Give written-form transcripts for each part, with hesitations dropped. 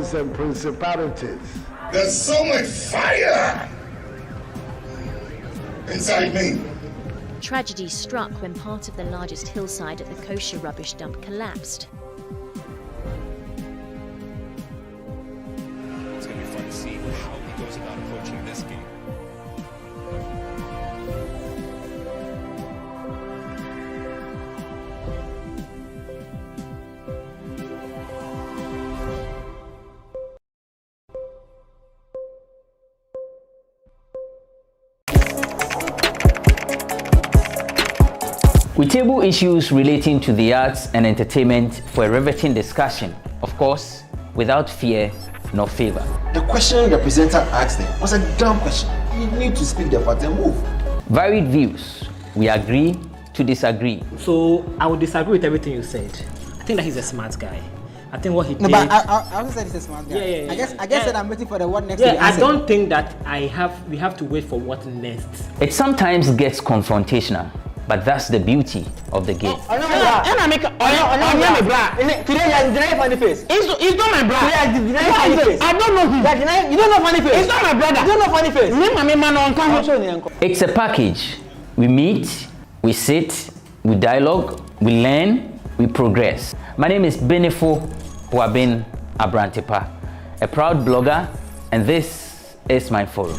powers and principalities. There's so much fire inside me. Tragedy struck when part of the largest hillside at the kosher rubbish dump collapsed. It's going to be fun to see how he goes about approaching this game. We table issues relating to the arts and entertainment for a riveting discussion, of course, without fear nor favor. The question the presenter asked them was a dumb question. You need to speak the fact and move. Varied views. We agree to disagree. So I would disagree with everything you said. I think that he's a smart guy. I think what he did. No, but I also said he's a smart guy. Yeah. I guess that I'm waiting for the what next. Yeah, I don't think that we have to wait for what next. It sometimes gets confrontational, but that's the beauty of the game. Today you are denying funny face. It's not my brother. Today you are denying funny face. I don't know him. You don't know funny face. It's not my brother. You don't know funny face. It's a package. We meet, we sit, we dialogue, we learn, we progress. My name is Benefo Wabin Abrantepa, a proud blogger, and this is my forum.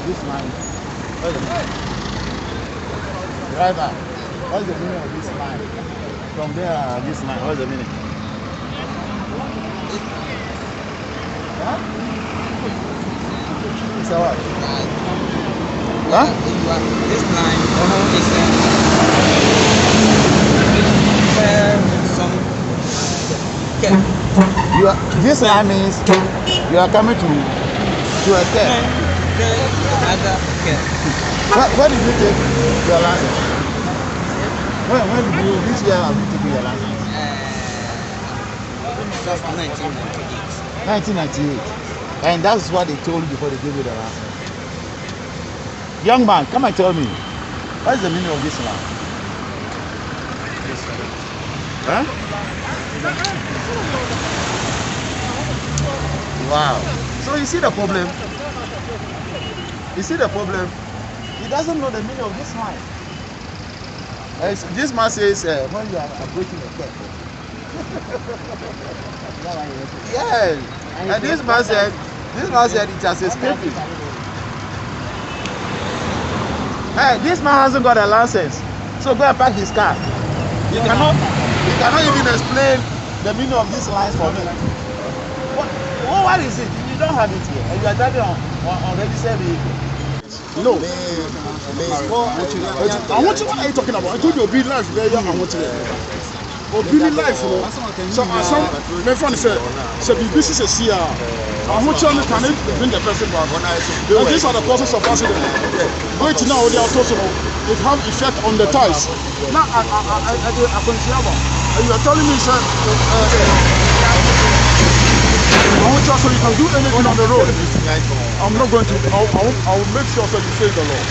This line. Driver, what's the meaning of this line? From there, this line, what's the meaning? Huh? It's a what? Huh? This line is this line means you are coming to a care. Where did you take your license? When did you, which year have you taken your license? 1998. And that's what they told you before they gave you the license. Young man, come and tell me, what is the meaning of this line? Huh? Wow. So you see the problem? You see the problem? He doesn't know the meaning of this line. This man says when you are approaching a car. Yes. And this man said it has escaped him. Hey, this man hasn't got a license. So go and park his car. He cannot even explain the meaning of these lines for me. What is it? You don't have it here. And you are driving on registered vehicle. No. I want you, what are you talking about? I told you Obi life there, I want you. Obi life, you know. So my friend said, this is a CR. I want you to bring the person back. And these are the causes of accident. Going to now, they are total. It have effect on the tires. Now, I consider. And you are telling me, sir, I want you so you can do anything on the road. I'm not going to. I will make sure that you face the law.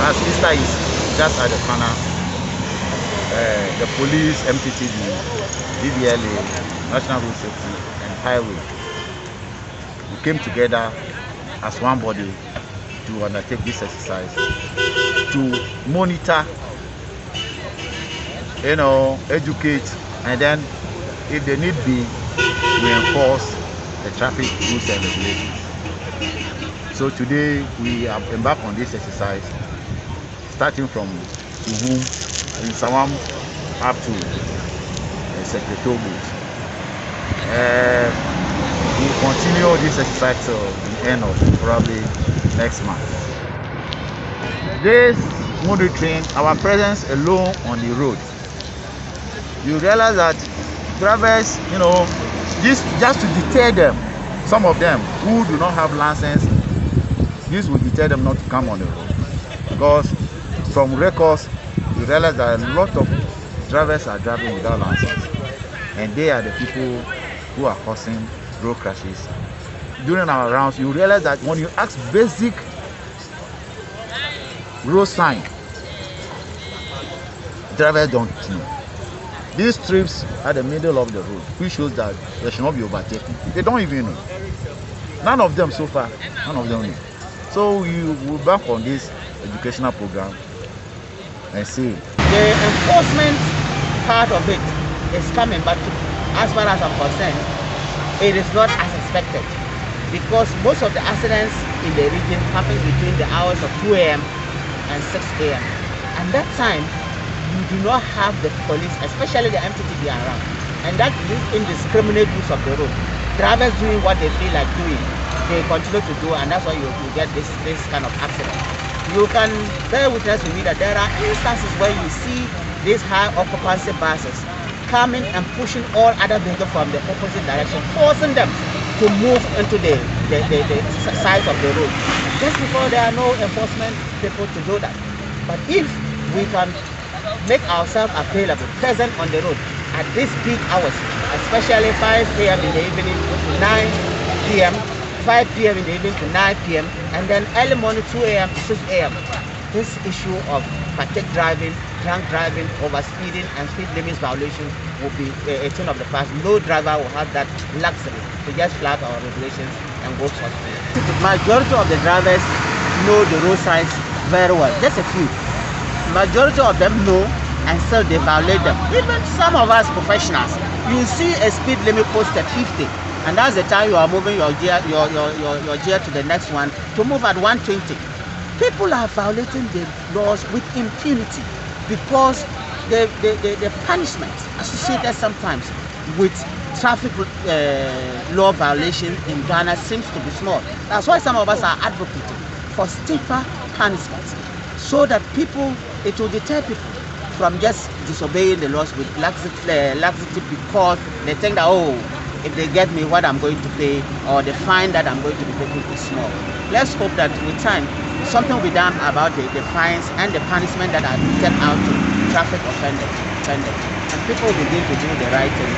As Easter is just at the corner, the police, MTTB, DVLA, National Road Safety, and Highway, we came together as one body to undertake this exercise, to monitor, educate, and then, if they need be, we enforce the traffic rules and regulations. So today we have embarked on this exercise, starting from Uhum in Sawam up to Secretariat. We will continue this exercise till the end of probably next month. This monitoring, our presence alone on the road, you realize that drivers, just to deter them, some of them who do not have license, this will deter them not to come on the road. Because from records, you realize that a lot of drivers are driving without license. And they are the people who are causing road crashes. During our rounds, you realize that when you ask basic road sign, drivers don't know. These strips at the middle of the road, which shows that they should not be overtaken. They don't even know. None of them so far, none of them know. So we will back on this educational program and see. The enforcement part of it is coming, but as far as I'm concerned, it is not as expected, because most of the accidents in the region happen between the hours of 2 a.m. and 6 a.m. And that time, you do not have the police, especially the MTTB around, and that is indiscriminate use of the road. Drivers doing what they feel like doing, they continue to do, and that's why you get this kind of accident. You can bear witness with me that there are instances where you see these high occupancy buses coming and pushing all other vehicles from the opposite direction, forcing them to move into the sides of the road. Just before there are no enforcement people to do that. But if we can make ourselves available, present on the road at these peak hours, especially 5 a.m. in the evening to 9 p.m., 5 p.m. in the evening to 9 p.m., and then early morning 2 a.m. to 6 a.m. This issue of fatigue driving, drunk driving, overspeeding, and speed limits violation will be a thing of the past. No driver will have that luxury to just flag our regulations and go for speed. The majority of the drivers know the road signs very well. Just a few. Majority of them know, and still they violate them. Even some of us professionals, you see a speed limit posted 50, and that's the time you are moving your gear to the next one to move at 120. People are violating the laws with impunity because the punishment associated sometimes with traffic law violation in Ghana seems to be small. That's why some of us are advocating for stiffer punishments, so that it will deter people from just disobeying the laws with laxity because they think that, if they get me, what I'm going to pay or the fine that I'm going to be taking is small. Let's hope that with time, something will be done about the fines and the punishment that are meted out to traffic offenders. And people will begin to do the right thing.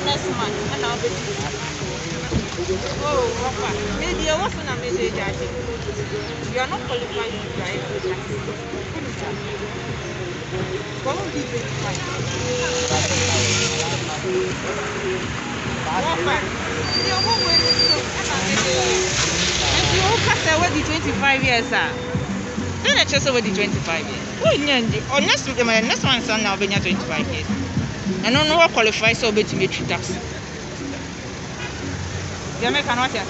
Next month, and I'll be. Oh, Papa, maybe I was on a message. You are not qualified to drive. What will be the fine? Papa, you are going to cast away the 25 years, sir. Then I just over the 25 years. Oh, next one, son, now be 25 years. And no one qualifies so to make tax. Jamaica, what you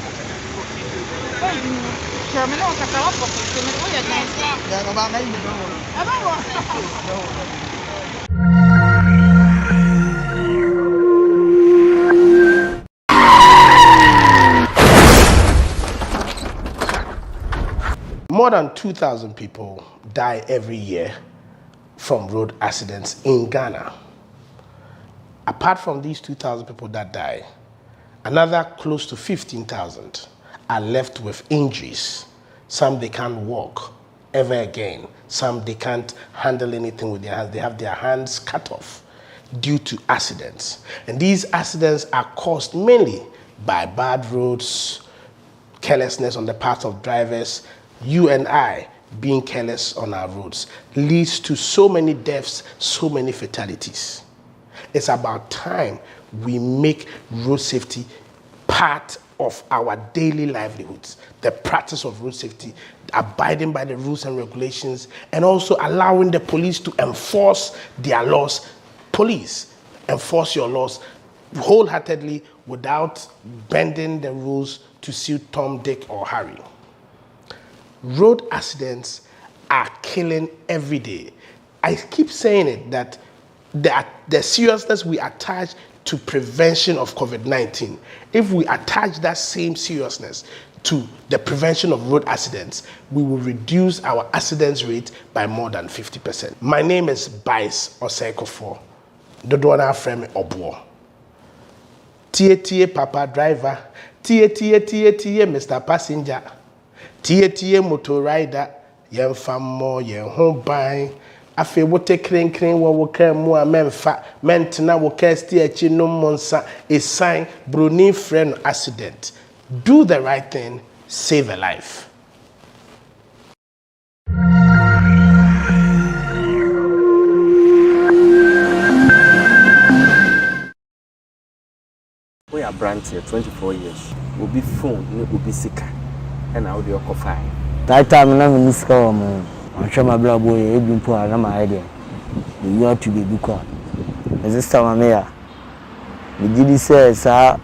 More than 2,000 people die every year from road accidents in Ghana. Apart from these 2,000 people that die, another close to 15,000 are left with injuries. Some they can't walk ever again. Some they can't handle anything with their hands. They have their hands cut off due to accidents. And these accidents are caused mainly by bad roads, carelessness on the part of drivers. You and I being careless on our roads leads to so many deaths, so many fatalities. It's about time we make road safety part of our daily livelihoods. The practice of road safety, abiding by the rules and regulations, and also allowing the police to enforce their laws. Police, enforce your laws wholeheartedly without bending the rules to suit Tom, Dick, or Harry. Road accidents are killing every day. I keep saying it that the seriousness we attach to prevention of COVID-19, if we attach that same seriousness to the prevention of road accidents, we will reduce our accidents rate by more than 50%. My name is Bice Osekofo. Dodona Frame Obuo. Tie Papa Driver. Tie Mr. Passenger. Tie motor rider, yen famo, yen home buying. Afe wote kren wo woka mu a memfa mentena woka sti achi no monsa a sign bruni friend accident. Do the right thing, save a life. We are brand here 24 years. We'll be phone, we'll be sick. And how do you offer? That time na me niska wo mo. Anhwe ma bla boy e bi mpo na ma ide. You have to be because. This time me ya. Me gidi say sa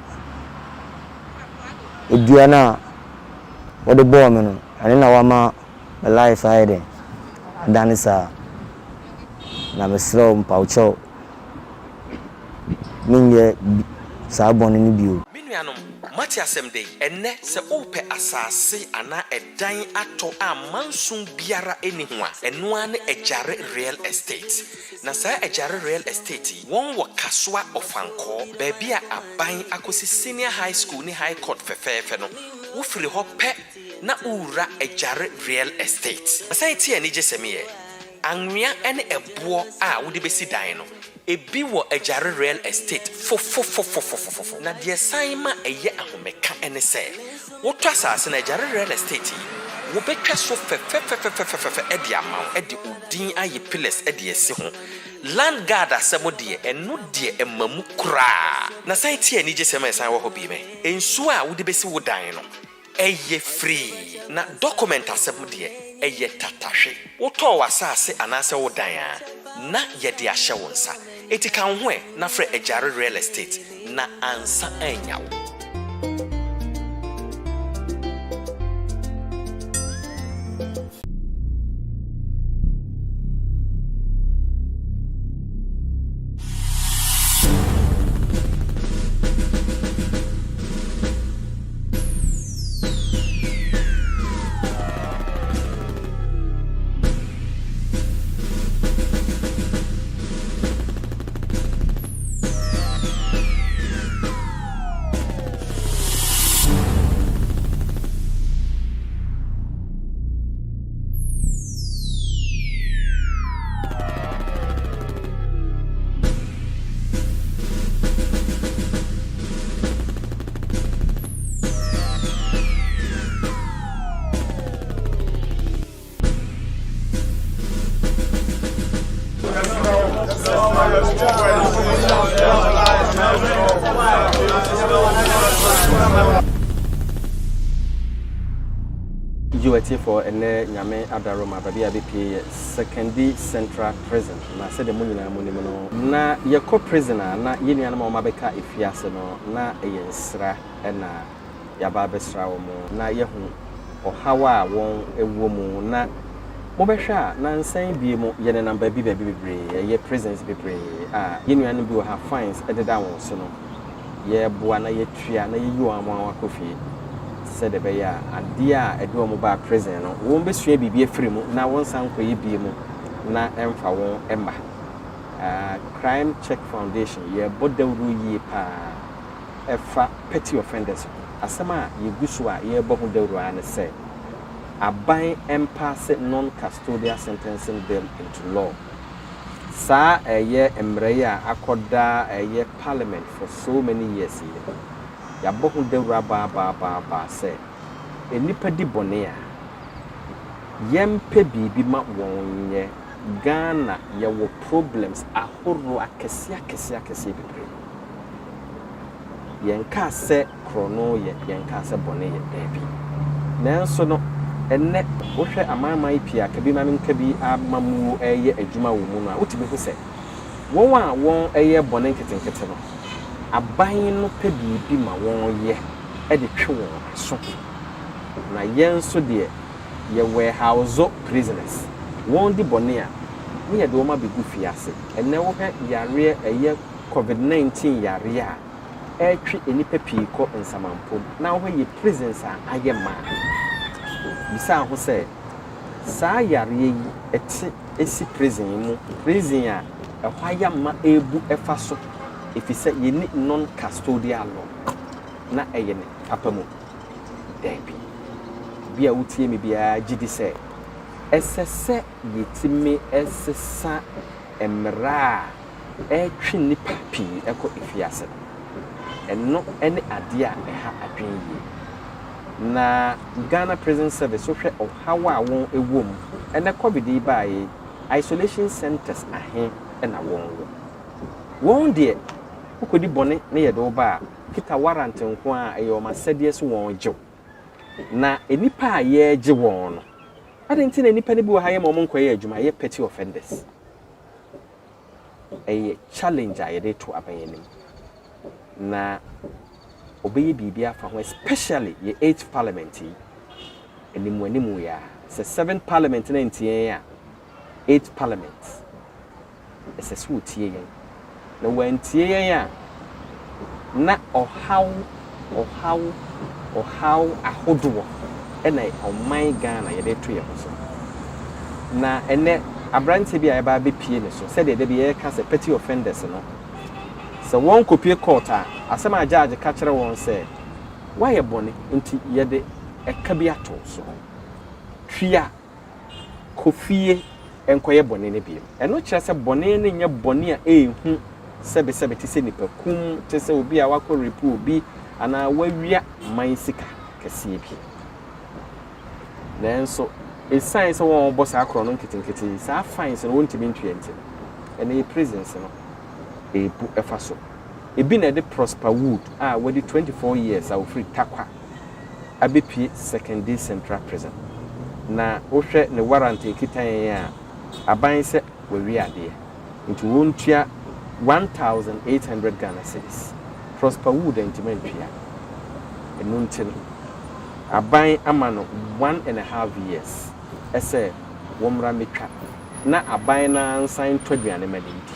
eduana wo de bo me no. Ani na wa ma life ide. Dan sa na me slow mpa ucho. Minye sa bonu ni bio. Minuanom Mati asem dey enne se ope asase ana edan ato a mansun biara eni ho a eno ane ejare real estate na sa ejare real estate won wo kasoa ofanko baabi a aban akosi senior high school ni high court fefefe no wo firi ho pe na ura ejare real estate asai ti ani jesemiye anwea ene ebo a wo de besi dan no ebi wo ejare real estate fo na de saima eye ahomeka ene se wo to asase na ejare real estate wo betwa so fe e de amaw e de odin aye pillars e de ese ho land guard asemo de eno de emamu kura na site ani jesema esan wo ho bi me ensu a wo de besi wo dan no eye free na document asemo de eye tatahwe wo to wasase anase wo dan a na ye de ahye wonsa eti kan ho na frɛ ejare real estate na ansa anyawo. duty for ene nyame adaroma baby abepie secondary central prison na said the money na money no na ye co prisoner na ye nua na ma beka efiase no na eyensra na ya ba besra wo mo na ye hu ohawa won ewo mu na mo behwa na nsan bie mu ye ne number bi bebre ye prisons bebre ye nua no bi wo ha fines ededa won so no ye boa na ye tua na ye yu amwa akofie said the ya adia edo mo ba prison no won be sua bibie free mu na won san koye bie mu na emfa won emba crime check foundation ye bodawru yi pa efa petty offenders asama ye gusu a ye bo hodawru an say aban empass non custodial sentencing bill into law sa eye emre ya akoda eye parliament for so many years here ya bohu de raba ba say enipa di bone a yempe bibi ma wonye Ghana ye wo problems ahoro akese bebre yenka se krono ye yenka se bone ye debi nanso no enne wo hwe amama ipia kabi ma nka bi amamu eye adwuma wo mu no a wotibe hu se won a won eye bone nketenkete no aban no pe bibi ma won ye e de twe won so na yenso de ye warehouse prisoners won di bone a me ye do ma be gu fiase enne wo hwe yare eye covid-19 yare a e twe enipa pii ko nsamampom na wo ye prisons a aye ma bisa ho se sa yare yi esi prison mu prison a ehwaya ma ebu efa so efise ye ni non custodial law na eye ne apamu debi bia wutie me bia gidi se esese yetime esesa emra etwe ni papi eko efiase eno ene ade a eha adwen yi na Ghana Prison Service so hwe ohawa won ewom ene covid bae isolation centers ahe na won de ukodi bone na ye do ba kita warrant nko a eyo ma sede so won jew na enipa a ye je won no adenti na enipa ne bi wo ha ye mo nkoye adwuma ye petty offenders challenge a ye de to abayenim na obeye bibia fa ho especially ye 8th parliament animu ya se 7th parliament na ntie ya 8th parliament ese so tie yen na wantie yen ya na ohaw ahodo ena oman Ghana ye de to ye so na ene abrante bi a ba be pie ne so se de be ye ka se petty offenders no se won kopie court a asema judge ka kire won se why e bone nti ye de eka bi ato so twia kofie enkoye bone ne bi eno kire se bone ne nya bone a ehu sebe ti se nipa kum te se obi a wako repu obi ana wawia man sika kese bi nanso esan se won boss akro no nkitinkiti sa fines no wontimi ntwente ene e presence no ebu efa so ebi na de prosper wood we 24 years a free takwa abepi secondary central prison na wohwe ne warrant ekitan ya aban se wawi ade nti wontua 1,800 Ghana cedis prosper wood entimentria enuntin aban amano 1.5 years ese womra metwa na aban na nsan twaduane madinti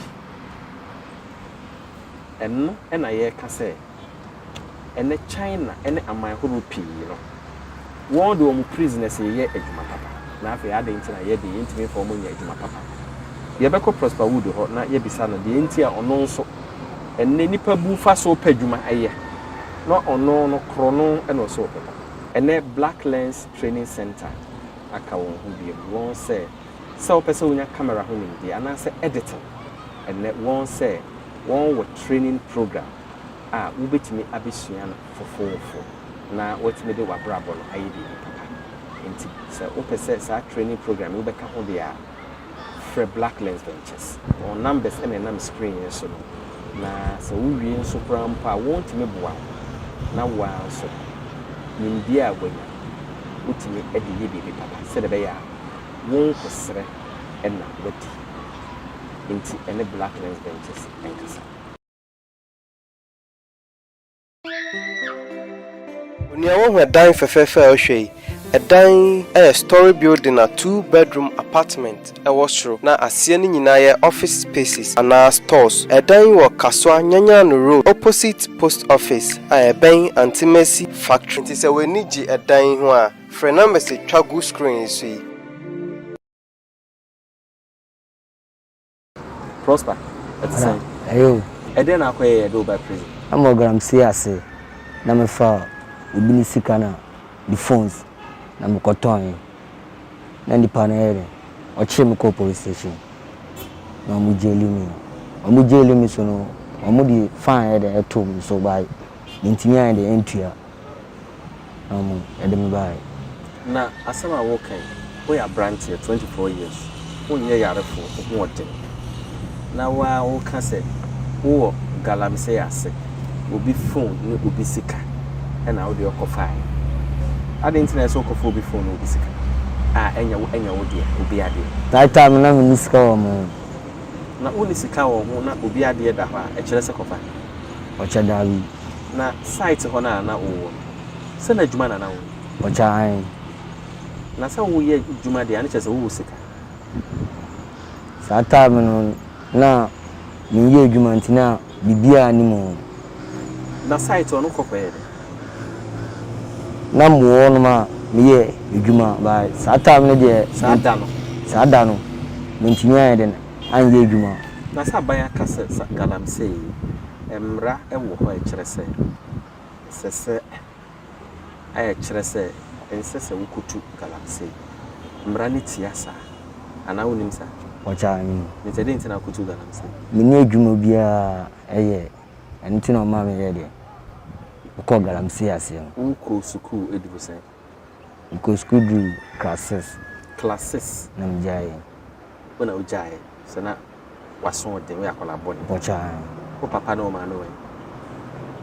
enno ena ye ka se ene China ene aman horo pii no won do mu prisoners ye adwuma papa na afi ade ntina ye de yentimi for mu nya adwuma papa ye beko prosper wood ho na ye bisa no de yenti a ono nso ene nipa bu fa so padwuma aye no ono no krono ene so papa ene Black Lens Training Center aka won hu bi won se so person unya camera ho ni di ana se editing ene won se one with training program ubetimi abesua na fofofo na wetimi de wabrabo no ayedi papa enti se opese sa training program ubeka ho dia for Black Lens Ventures on numbers and nam screen so na se uwie nso prampa wontimi boa na wa so nimdia agwanya wotumi de yɛ bibi papa sɛ de bɛyɛ a wɔn kɔsrɛ ɛna wati nti ɛne black lens benches ɛnkasa. Onia wo hwe dan fefefe a ohwe yi dan a story building a 2-bedroom apartment ɛwɔ soro na asie ne nyinaa yɛ office spaces and stores. Dan wɔ Kaswa Nyanyano Road opposite post office a ɛbɛn Antimesi factory. Nti sɛ w'ani gye dan ho a frɛ number se twagu screen so yi. Prosper ɛtsɛn ayo ɛden na akɔyɛ do by prison amogram see ase na me fa obi ni sika na the phones na me koton na ndi panere o che me ko police station na mu jeli mi so no o mu di fine de eto mi so bai ntimi an de entua na mu e de me bai na asama wo kai wo ya branch 24 years wo nye yarefo wo ode na wa wo ka se wo galamse ase obi phone ni obi sika and how do you coffee? I didn't know so coffee before no biscuit. Enya wo dear, obi ade. That time na me sika wo mo. Na oni sika wo ho na obi ade da ho a kire se coffee. Ocha dawi. Na site ho na wo. Se na adwuma na wo. Ocha an. Na se wo ye adwuma de ane kire se wo sika. Sa time no na me ye adwuma ntina bibia ni mo. Na site ono coffee. Na mo no ma me edwuma ba saa time no de saa da no me ntimi aye de an ye edwuma na sa ban aka se galamse emra ewo ho e kire se aye kire se ensese wukutu galamse emra ne tiasa ana wonim sa ocha ni me tede ntina kutu galamse me ne edwuma bia eye enti no ma me ye de ko galamse ase unko school edibose unko school do classes na mjaye bona ujaye sana waso de we akola boni ocha ko papa no ma no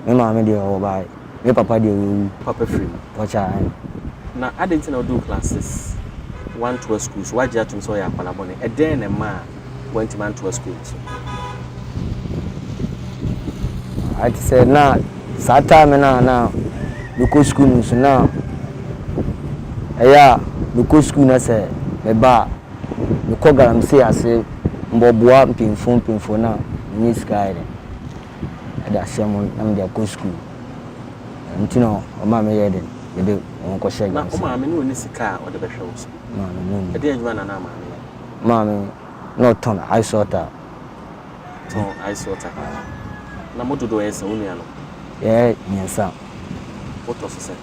me ma me de o bai me papa de o papa free ocha na adenti na do classes 1 to schools waje atum so ya akola boni e den na ma went man to school I said na sata me na me ko school no so na eya me ko school na se me ba me ko galamse ase mboboa mpimfo na ni sky ada shemo na me ko school ntino o ma me ye de de on ko shege na o ma me no ni sika o de be hwe so ma no e de adwuma na ma me no ton ice water na moto do ese wonu ya no nyensa oto se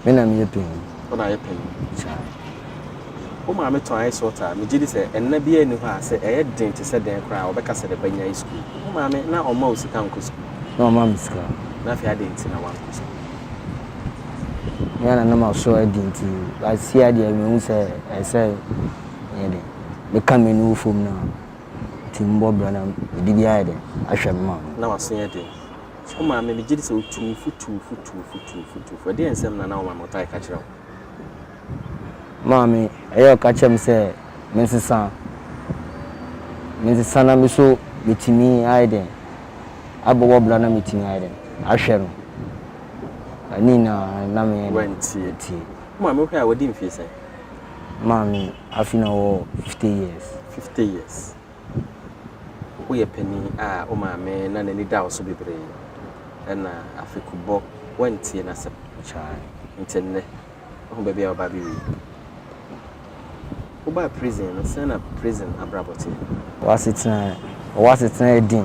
me na me pen ona ye pen cha o ma me ton ice water me gidi se enna bia ni ho a se eye den te se den kra obeka se de banya school o ma me na o ma osika nko school na o ma misika na fi ade nti na wan ko school yana na ma so ade nti ba si ade me hu se ese ye de me ka me no fom na timbo bra na di bia de ahwe ma na waso ye de o ma me gidi se otu futu for de ensem na o ma motai ka kire mami eyo ka chem se mensisa na me so metimi aiden abobo bla na metimi aiden ahwe no ani na me wenti mami hwa wodi mfie se mami afina wo 50 years wo ye pani a o mami na nani da so bebre na afikubo wenti na se chai intenne ho bebia oba bi oba prison na prison abrabote wasitena din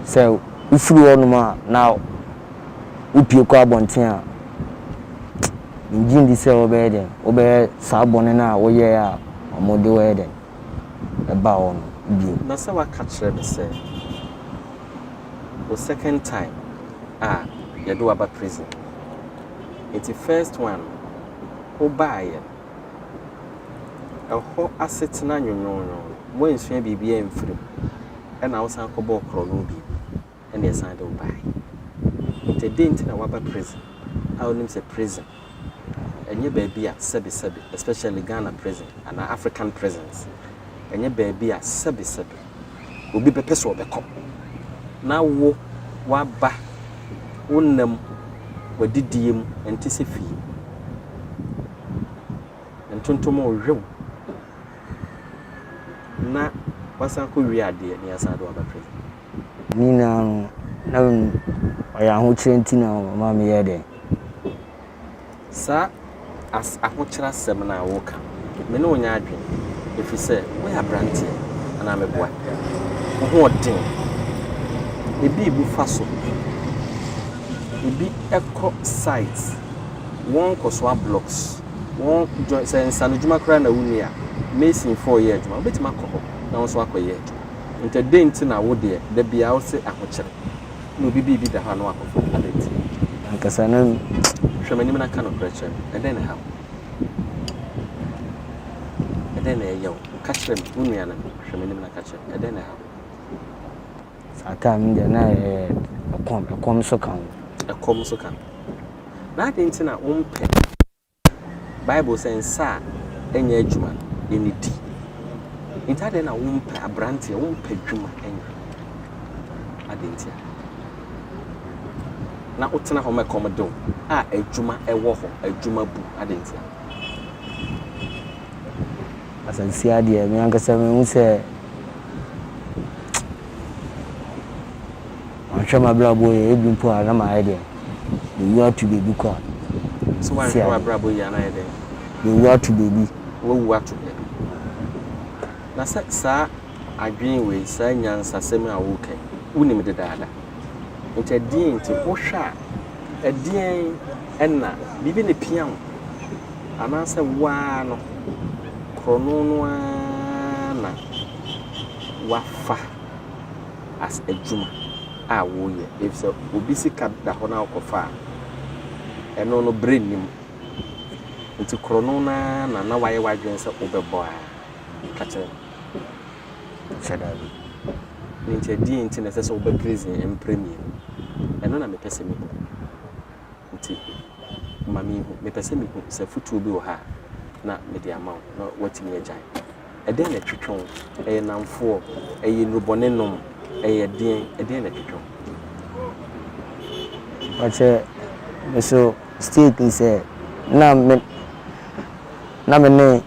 se ufuru onuma na upie ko abonten a njindi se obe sabone na wo ye a omode we de e ba on bi na se wa katre be se the second time you do about prison it's the first one obaye ho asetena nyonyo mo nsua bibia emfiri e na wosan ko bo kro no bi e na esan de obaye the dent na waba prison how nim say prison enye baby a sebi especially Ghana prison and African prisons enye baby a sebi obi bepe so obekọ na wo waba wonnam wadidiem ente se fi entontom ohwew na wasan ko wi ade ne asa do aba prison ni na oya ho chenti na mama me yede sa as ahokyera sem na woka me ne onya adwen efi se we abrantie ana meboa ho odin ebi bu faso ebi echo sites one koswa blocks one join say sanujuma kra na wunia mason 4 years juma betima kɔ na won so akɔye interdent na wo de da bia wo se ahokyere no bibi da ha no akɔfo adenti ankasa na hwemani na ka no preacher eden na ha eden na yew ka kyerɛ me wunua na hwemani na ka kyerɛ eden na ha sata mi de na ekom so kan na adenti na wo mpɛ Bible says sa enya adwuma enidi intade na wo mpɛ abrante wo mpɛ adwuma enya adenti na utena ho mekomodo a adwuma ewo ho adwuma bu adenti asansi ade me ankasa me hu se anhwema brabo ye ebimpo a na ma ade you have to be kwa so why you brabo ya na ade you have to be wo have to be na sa adwen we sa nyansa sem a wo kai unim de dada nti din nti wo hwa adien enna bibi ne pian anase wa no krono no na wafa as adwuma a wo ye if so obi sika da ho na okofa eno no brain nim nti krono na waye wadwen se obebo a kache shadabi nti di nti na se obe prison en premier eno na me pese me nti mami me pese me se futu obi wo ha na me di amount na watimi agyan eden na twetwon namfo nrubone nom eden na twetwon wache so stick is na me ne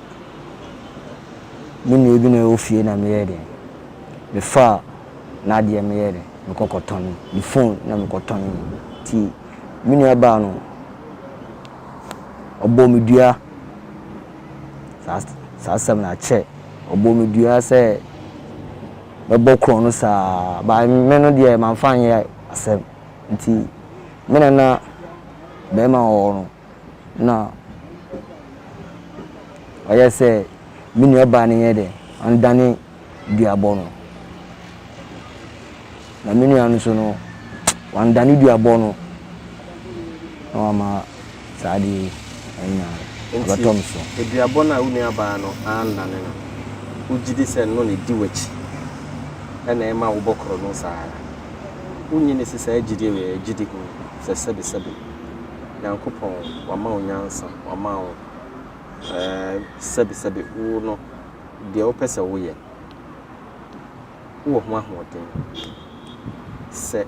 mini ebi na ofie na me yede me fa na de me yede me kokoton the phone na me koton ti mini aba no obomidua sa sam na che obomidua se bebo kro no sa ba me no de man fan ye asem nti me na be ma o na oya se mini aba ne ye de andane duabo no na mini anu so no wandane duabo no no ma sadi enya batomso duabo na uni aba no andane no ujidi se no ne diwachi ena ema wo bokro no sa unyi ne sisa agidi we agidi ko se sebe yankopon wama onyansa wama o sebe wo no de o pese wo ye wo ho ahoden se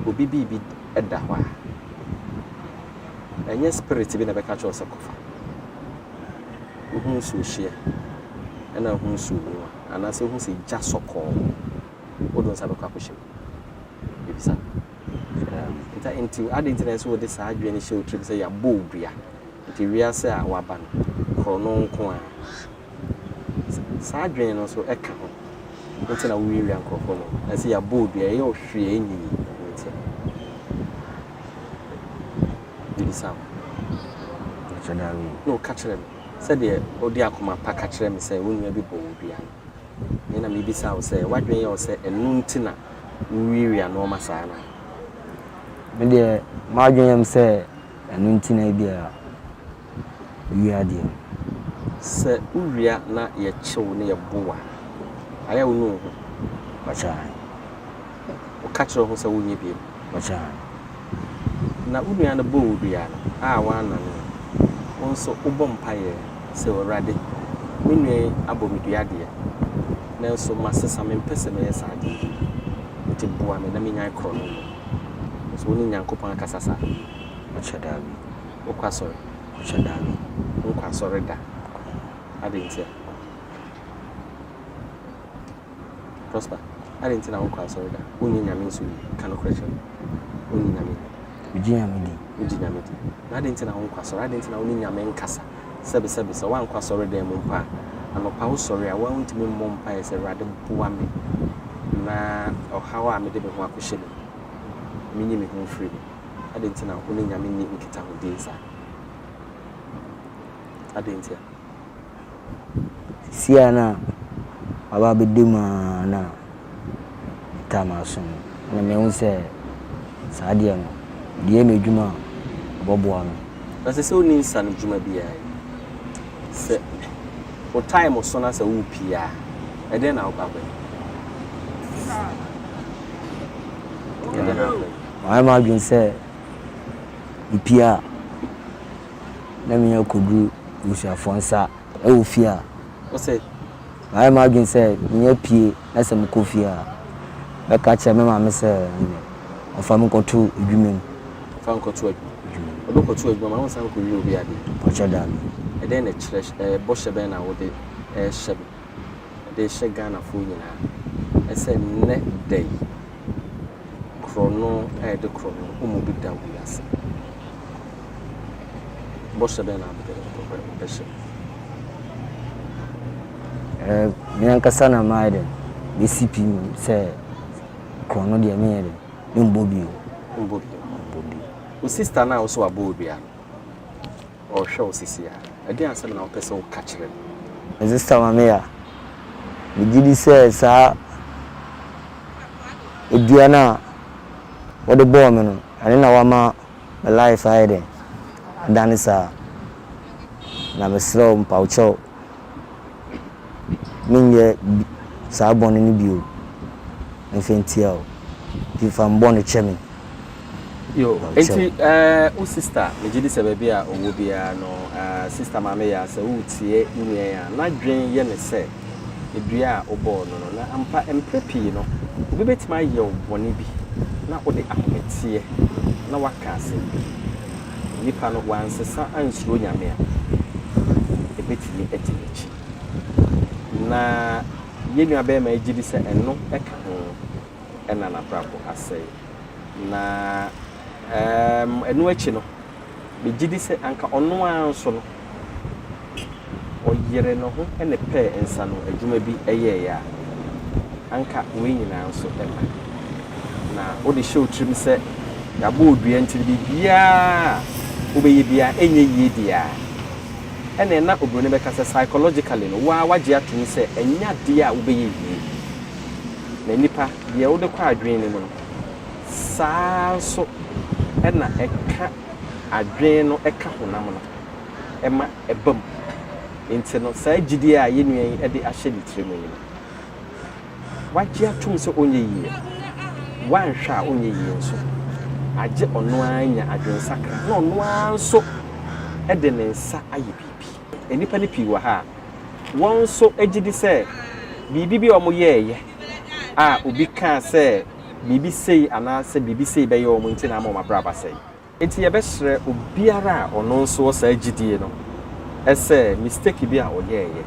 obi bibi eda ho a enye spirit bi na beka cho se kofa wo so hie ena ho so wo ana se ho se ja sokọ wo don sa beka ko hye bibisa nta enti adenti so de sa adwe ne hye o trip se ya bobua nti wiase a waba no krono nko a sa adwen no so eka ho nti na wi ankofo no na se ya bobua ye o hwe enyi nti bibisa chadawi no kachere se de odi akoma pa kachere me se wonu bi bobua ni na bibisa o se wadwen ye o se enu nti na wi no ma sa na me de ma adwen yam se enu nti na bia wi ade se uwia na ye chew ne ye boa aya wo no bacha o kachere ho se wonye bi bacha na unua na bo udua no a wana no also Ubompaye, so already. Minwe abomiduade. Nelso masesa me pese me yesade. Nti boa me na menya ikro no. So woni nyankopon akasasa. Ochadabi. Okwasore. Ochadabi. Nkwasore da. Adentia. Prosper. Adentia nkwasore da. Woni nyame nso kanu kweche. Woni nyame. Ujinya medi. Adentia nkwasore. Adentia woni nyame nkasa. Sebe so wankwasore da mu mpa. Anopa wo sori a wantimi mmompa ese rade boa me na ohawa me de be ho akohye me minyi me ho free adentina ho ne nyame ni nkita ho dinsa adentia siana aba bedema na tamason na me hu se saade no die me dwuma boboa me na se oni nsa no dwuma bia se o time so na se wo pia e den na wo ba I imagine say ipia na me yakodu usha fonsa e wo fia o say I imagine say me pie na se me kofia e ka che me ma me say ofa me kotu edwumem fa nkotu edwumem odo kotu edwumem ma won san ko wi obi ade ochada e den na chire boshe ben na wo de shebe de she Ghana fo nyina e say ne day krono de krono umu bi da wiase boshe ben na be she me nkasa na maide BCP say krono de me yede mbobio o sister na also abobia o hwe o sisia e dey ansem na o pese o kachire sister mama ya me gidi say sa eduana what the boy me no ane na wama my life aide danisa na me slow mpaucho minye sa bonu ni bio enfentia o if I'm born a chairman yo enti o sister me gidi se ba bia owo bia no sister mama ya se wo tie nwe ya na dwen ye ne se edua obo no na ampa emprepi no obi betima ye obone bi na ode ahometie na wakase nipa no wansesa ansuro nyame a ebetimi etimichi na yenua be ma gidi se eno eka ho ena na brabo asai na enu achi no be gidi se anka ono anso no oyere no ho ene pe ensa no adwuma bi eye ya anka we nyina anso ema na odi show trim se yabo odua ntiri bi bia obeye bia enye yedia ene na obrone be kasa psychologically no wa wagye atum se enya de a obeye yie na nipa bia wo de kwa adwen ne mu no saa so ena eka adwen no eka honam no ema ebam enti no saa gidi a yenuen e de ahye litire mu no wagye atum se onye yie wanhwa onye yie nso agye ono anya adwen sakra na ono anso e de ne nsa aye bibi enipa ne pi wa ha won so agidi se bibi bi omo yeye a obi ka se bibi sei ana se bibi sei be ye omo nti na ma braba sei enti ye be hre obiara a ono nso sa agidie no ese mistake bi a oyeye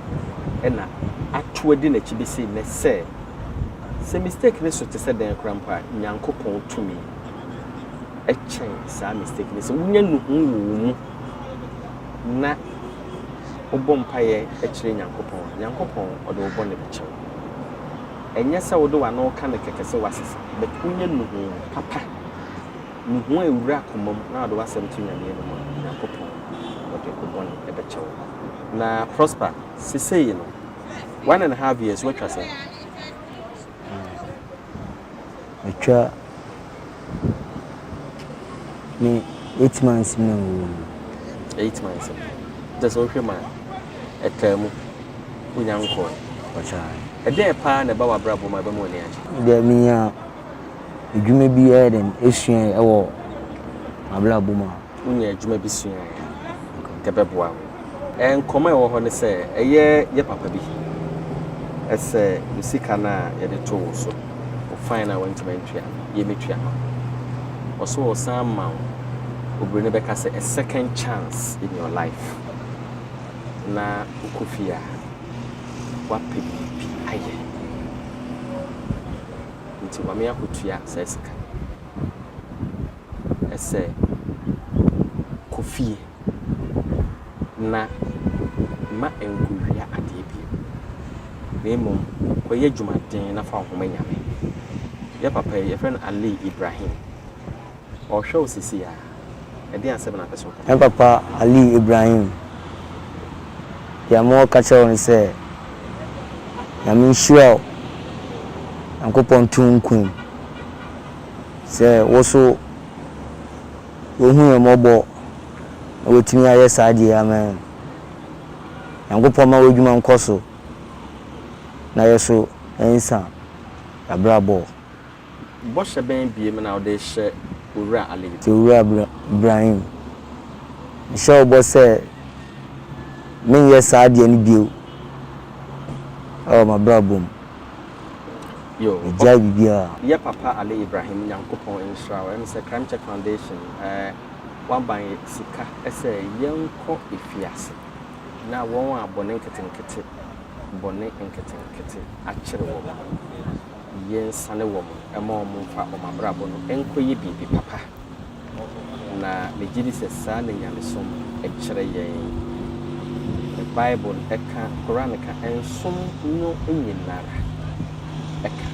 e na atoadi na chibi sei ne se mistake ne so te se den krampa nyankopon tumi e chen sa mistake ne so wunya nuhu na obompaye e kire nyankopon odo obo ne beche enye se wodo wa no ka ne kekese wasese but wunya nuhu papa nuhu ewura komom na odo wasem tu nyame no nyankopon odo obo ne beche na prosper sisei no 1.5 years what you say Acha me 8 months no 8 months just okay man etemu unyanko acha e dey pa na ba wa brabo ma ba mo ni acha de miya edwuma bi eden esua e wo ablabo ma unya edwuma bi sua kebeboa nkɔmɔ ɛwɔ hɔ ne sɛ ɛyɛ yɛ papa bi ɛsɛ musika na yɛde to wo so o fine na wɔntuma ntua yɛ metua ɔso wɔ san ma obìnrin ne bɛka sɛ a second chance in your life na ukofia wapɛ biribi ayɛ nti wame akotua sɛ sika ɛsɛ kofie na ma enguria adeɛ bi na mmom kɔyɛ dwumaden na fa homa nyame yɛ papa yɛ friend Ali Ibrahim ɔhwɛ wo sisi ya ɛde ansɛm na pɛso yɛ papa Ali Ibrahim ya mo ka kyerɛ wo sɛ nyame nhyira ankopɔn tunkun sɛ wo so wo hu yɛ mɔbɔ na wotumi ayɛ saa deɛ amen ankopɔn ma wodwuma nkɔ so na yɛ so ɛnsa abrabɔ bɔhyɛ bɛn bie me na wode hyɛ owura Ali Ibrahim nhyɛ wo bɔ sɛ menyɛ saa deɛ no bio mabrabɔ mu yo gya bibia yɛ papa Ali Ibrahim nyankopɔn nhyira wo ɛne sɛ Crime Check Foundation waban sika ɛsɛ yɛnkɔ efiase na wɔn a bɔne nketenkete akyere wɔ yɛnsane wɔ mo ɛma ɔmo mfa ɔmabrabɔ no ɛnkɔ yɛ biribi papa na megye di sɛ saa na nyamesom ɛkyerɛ yɛn the Bible ɛka Quran ka ɛnsom no nyinara ɛka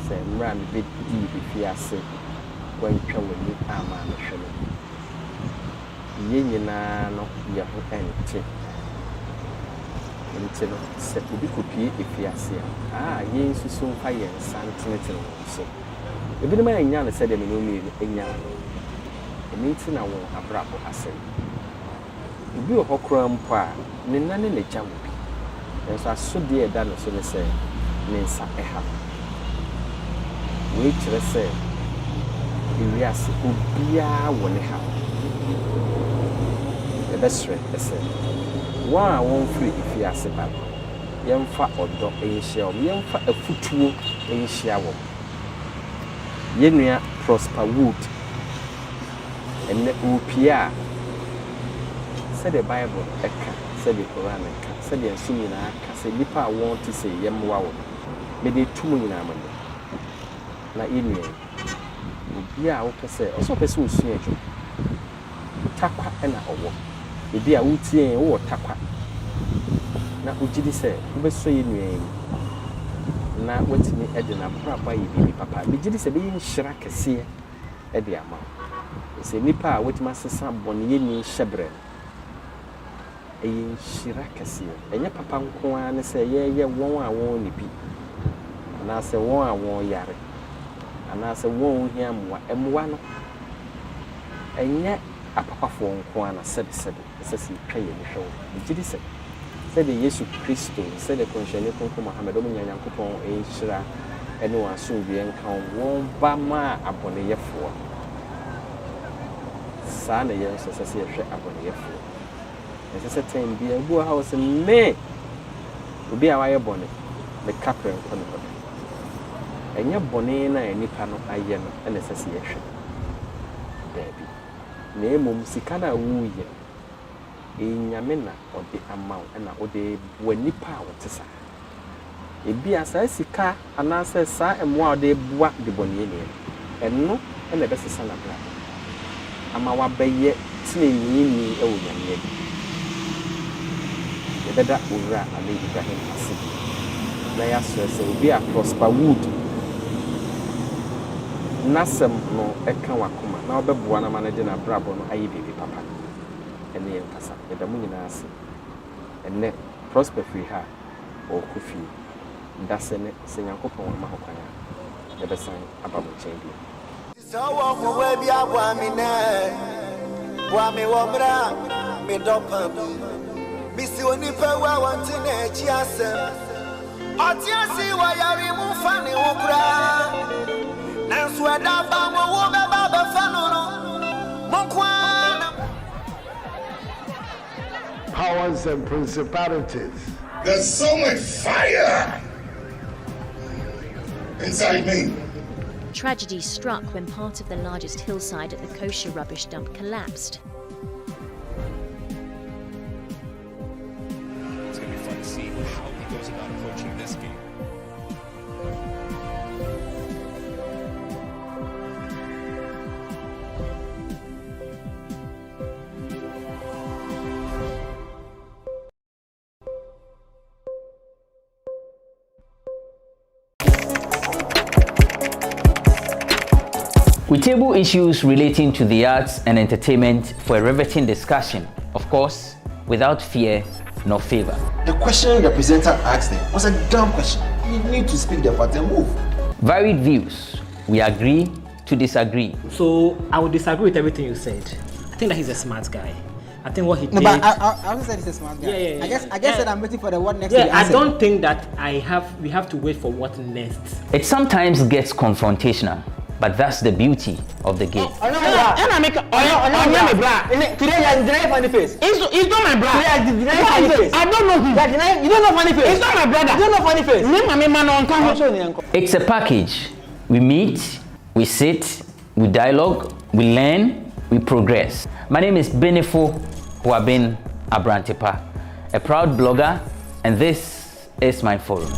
sɛ mmra no bɛdi efiase wɔntwa w'ani ama no hwɛ no yɛn nyinaa no yɛ ho ɛnte nti no sɛ obi kopie efiase a yɛn susu mfa yɛn santenetene so ebinom anya no sɛ de me no mmienu anya no nti na wɔn abrabɔ asɛm obi wɔ hɔ koraa mpo a ne nane ne gya wo bi nso asodeɛ ɛda no so ne sɛ ne nsa ɛha wei kyerɛ sɛ ewiase obiara wɔ ne ha ɛbɛsrɛ ɛsɛ wɔn a wɔmfiri efiase ba no yɛmfa ɔdɔ ɛnhyia wɔn yɛmfa afutuo ɛnhyia wɔn yɛnua Prosper Wood ɛnɛ opie a sɛdeɛ Bible ɛka sɛdeɛ Quran ɛka sɛdeɛ nso nyinaa ka sɛ nipa a wɔn te sɛ yɛmmoa wɔn mede tum nyinaa ma no na yɛnua obi a wopɛ sɛ ɔsɛ ɔpɛ sɛ osua adwuma takwa ɛna ɔwɔ ebi a wotie wo takwa na ugidi sɛ wobɛsɔ yɛ nua yi na watimi ɛde na braba yɛ bibi papa megidi sɛ bɛyɛ nhyira kɛseɛ ɛde ama sɛ nipa a watimi asesa bɔne yɛ ni hyɛbrɛ ɛyɛ nhyira kɛseɛ ɛnyɛ papa nko a ne sɛ yɛyɛ wɔn a wɔn ne bi anaasɛ wɔn a wɔn yare anaasɛ wɔn hia mmoa ɛmmoa no ɛnyɛ apapafoɔ nko a na sɛbesɛbe ɛsɛ sɛ twa yɛ ne hwɛ wo megidi sɛ sɛdeɛ Yesu Kristo sɛdeɛ kɔnhyɛne konko Mohammed ɔmo nyankopɔn ɛnhyira ɛne wɔn asomdwoeɛ nka wɔn ba ma abɔneyɛfoɔ saa na yɛn nso sɛ sɛ yɛhwɛ abɔneyɛfoɔ ɛsɛ sɛ tɛn bi ebu ha wɔ sɛ me obi a wayɛ bɔne meka prɛ nkɔ ne hɔ ɛnyɛ bɔne na nipa no ayɛ no ɛna sɛ sɛ yɛhwɛ daabi na emom sika na wuyɛ enyame na ɔde ama wo ɛna ɔde bua nipa a wɔte saa ebi a saa sika anaasɛ saa ɛmoa ɔde bua de bɔne nie ɛno ɛna ɛbɛsesa na bra ama wabɛyɛ tenenini ɛwɔ nyame bi yɛbɛda owura Ali Ibrahim ase na yɛasrɛ sɛ obi a Prosper Wood nasɛm no ɛka wakoma na ɔbɛboa na ma no de na brabɔ no ayɛ biribi papa ɛne yɛn kasa yɛda mu nyinaa ase ɛnɛ Prosper firi ha ɔkɔ fie da sɛ ne sɛ Nyankopɔn ama hɔ kwan a yɛbɛsan aba mo nkyɛn bio Sawa kwa webi abwa mine Bwa mi wamra mi dopa Misi wanipe wa wantine chiasem Otiasi wa yari mufani ukra Nansweda ba mwa ube baba fanunu Mokwana powers and principalities. There's so much fire inside me. Tragedy struck when part of the largest hillside at the kosher rubbish dump collapsed. It's going to be fun to see how he goes about approaching this game. We table issues relating to the arts and entertainment for a riveting discussion, of course, without fear nor favor. The question the presenter asked them was a dumb question. You need to speak the fact and move. Varied views. We agree to disagree. So I would disagree with everything you said. I think that he's a smart guy. I think what he did. No, but I also said he's a smart guy. Yeah. I guess that I'm waiting for the what next. Yeah, I don't think that we have to wait for what next. It sometimes gets confrontational, but that's the beauty of the game. Today you're funny face. It's not my brother. I don't know him. You don't know funny face. It's not my brother. You don't know funny face. It's a package. We meet, we sit, we dialogue, we learn, we progress. My name is Benefo Huabin Abrantepa, a proud blogger, and this is my forum.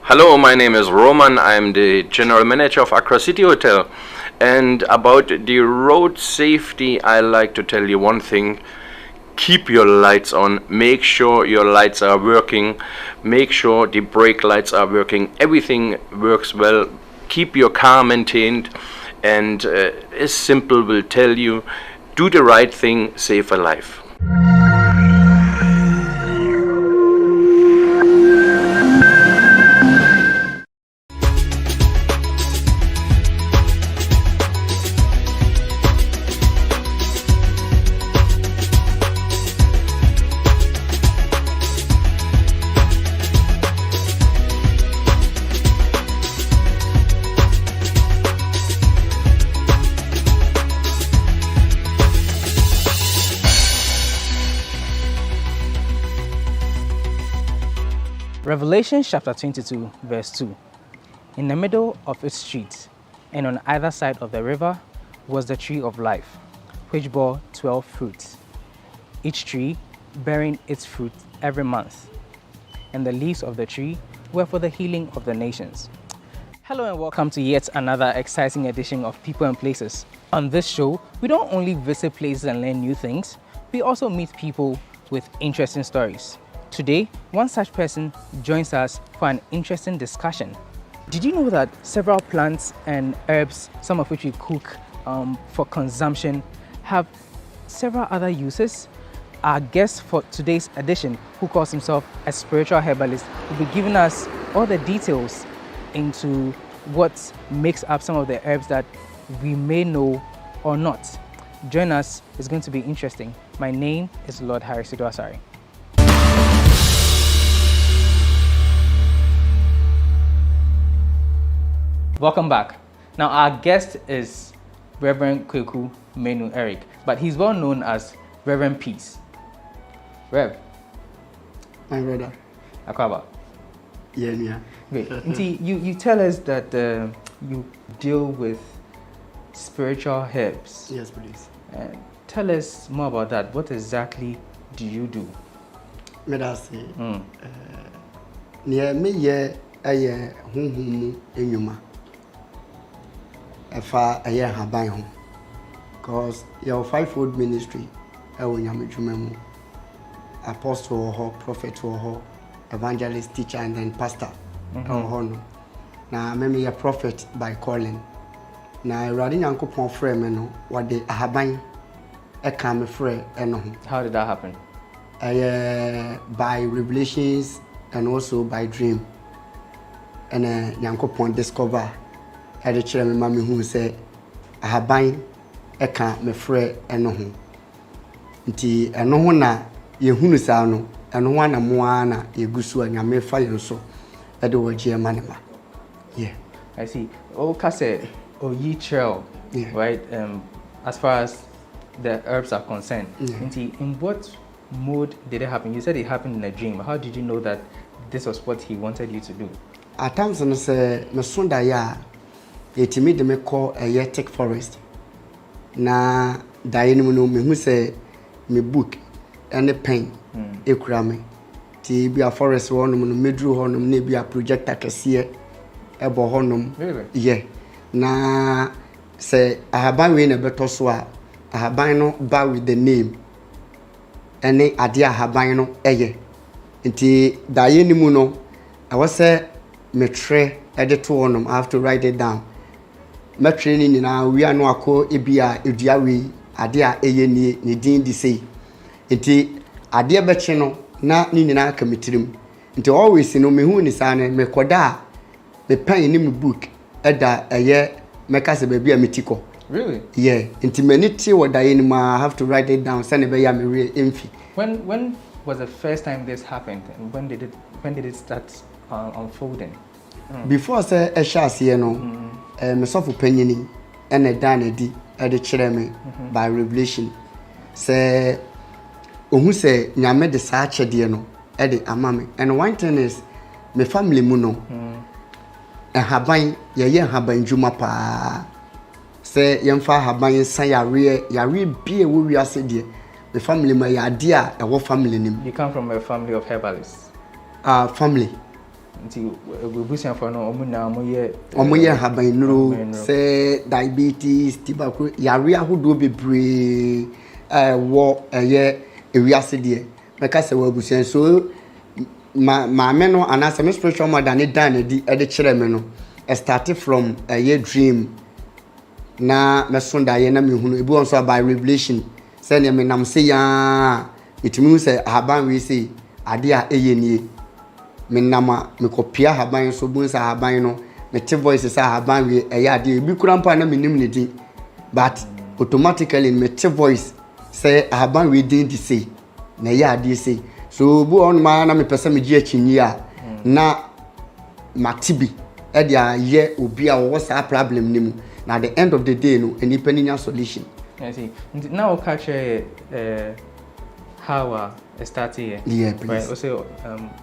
Hello, my name is Roman. I'm the general manager of Accra City Hotel. And about the road safety, I like to tell you one thing. Keep your lights on. Make sure your lights are working. Make sure the brake lights are working. Everything works well. Keep your car maintained. And as simple will tell you, do the right thing, save a life. Revelation chapter 22 verse 2. In the middle of its street and on either side of the river was the tree of life, which bore 12 fruits, each tree bearing its fruit every month. And the leaves of the tree were for the healing of the nations. Hello and welcome to yet another exciting edition of People and Places. On this show, we don't only visit places and learn new things, we also meet people with interesting stories. Today, one such person joins us for an interesting discussion. Did you know that several plants and herbs, some of which we cook for consumption, have several other uses? Our guest for today's edition, who calls himself a spiritual herbalist, will be giving us all the details into what makes up some of the herbs that we may know or not. Join us, it's going to be interesting. My name is Lord Harris Idwasari. Welcome back. Now our guest is Reverend Kweku Menu Eric, but he's well known as Reverend Peace. Rev. My brother. Akwaba. Yeah. Great. You tell us that you deal with spiritual herbs. Yes, please. Tell us more about that. What exactly do you do? Medasi. Near me, aye, hum, enyuma. Efa aye haban home. Because your fivefold ministry, apostle, prophet, evangelist, teacher, and then pastor. Now, maybe a prophet by calling. Now, riding Uncle Pon Fremen, what they haban a come free and how did that happen? By revelations and also by dream. And Uncle Pon discover had a chairman mammy who said, I have buying a can me free and no home. Nti no one na yehunu saa no eno ho na moana yegusu anyame fa yen so e de wo je manema. Yeah, I see. Oh, kase yi trail, right? As far as the herbs are concerned, in what mode did it happen? You said it happened in a dream. How did you know that this was what he wanted you to do? At times no say me sonda ya etimi de me call a yetic forest. Na dayenim no me hu say me book and a pen ekura me ti bi a forest wonum no medru honum na bi a projector kese ebo honum. Really? Yeah. Na say ahaban we na beto so a ahaban no ba with the name ene ade ahaban no eye nti dayenim no I was say me tre edit to honum I have to write it down. My training na we are no akọ ebia edua we ade a eye ni din di sei nti ade be che no na ni nyina ka metirim nti always no me hu ni sa ne me koda me pen ni me book eda eye me ka se ba bia metiko. Really? Yeah, nti many ti woda ye ni ma have to write it down say ne be ya me re emfi. When was the first time this happened and when did it start unfolding? Before say e sha ase no me sofo panyini ene dan edi e de kire me by revelation say ohu say nyame de saa chede no e de amame and one thing is me family mu no haban ye haban juma pa say yemfa haban san yare bie wo wiase de me family ma ya de a e wo family nim. You come from a family of herbalists? Family. Nti bubusian for no omuye haban nuro say diabetes tobacco yare ahodo bebre wo eye ewiase de meka se wa busian so ma me no anase me spiritual mother ne dan e de kire me no started from a dream na me sonda ye na me hunu ebu on so by revelation say ne me nam se ya itimi say haban we say ade a eye nie me nama me kopia haban so bu sa haban no me te voice sa haban we eya ade bi kurampa na me nim ne din but automatically me te voice say haban we din di say na ya ade say so bu on ma na me pese me gi achinyi a na matibi e dia ye obi a wo sa problem nim na at the end of the day no any penny solution. I see. Now catch how started here. Yeah, please. Right.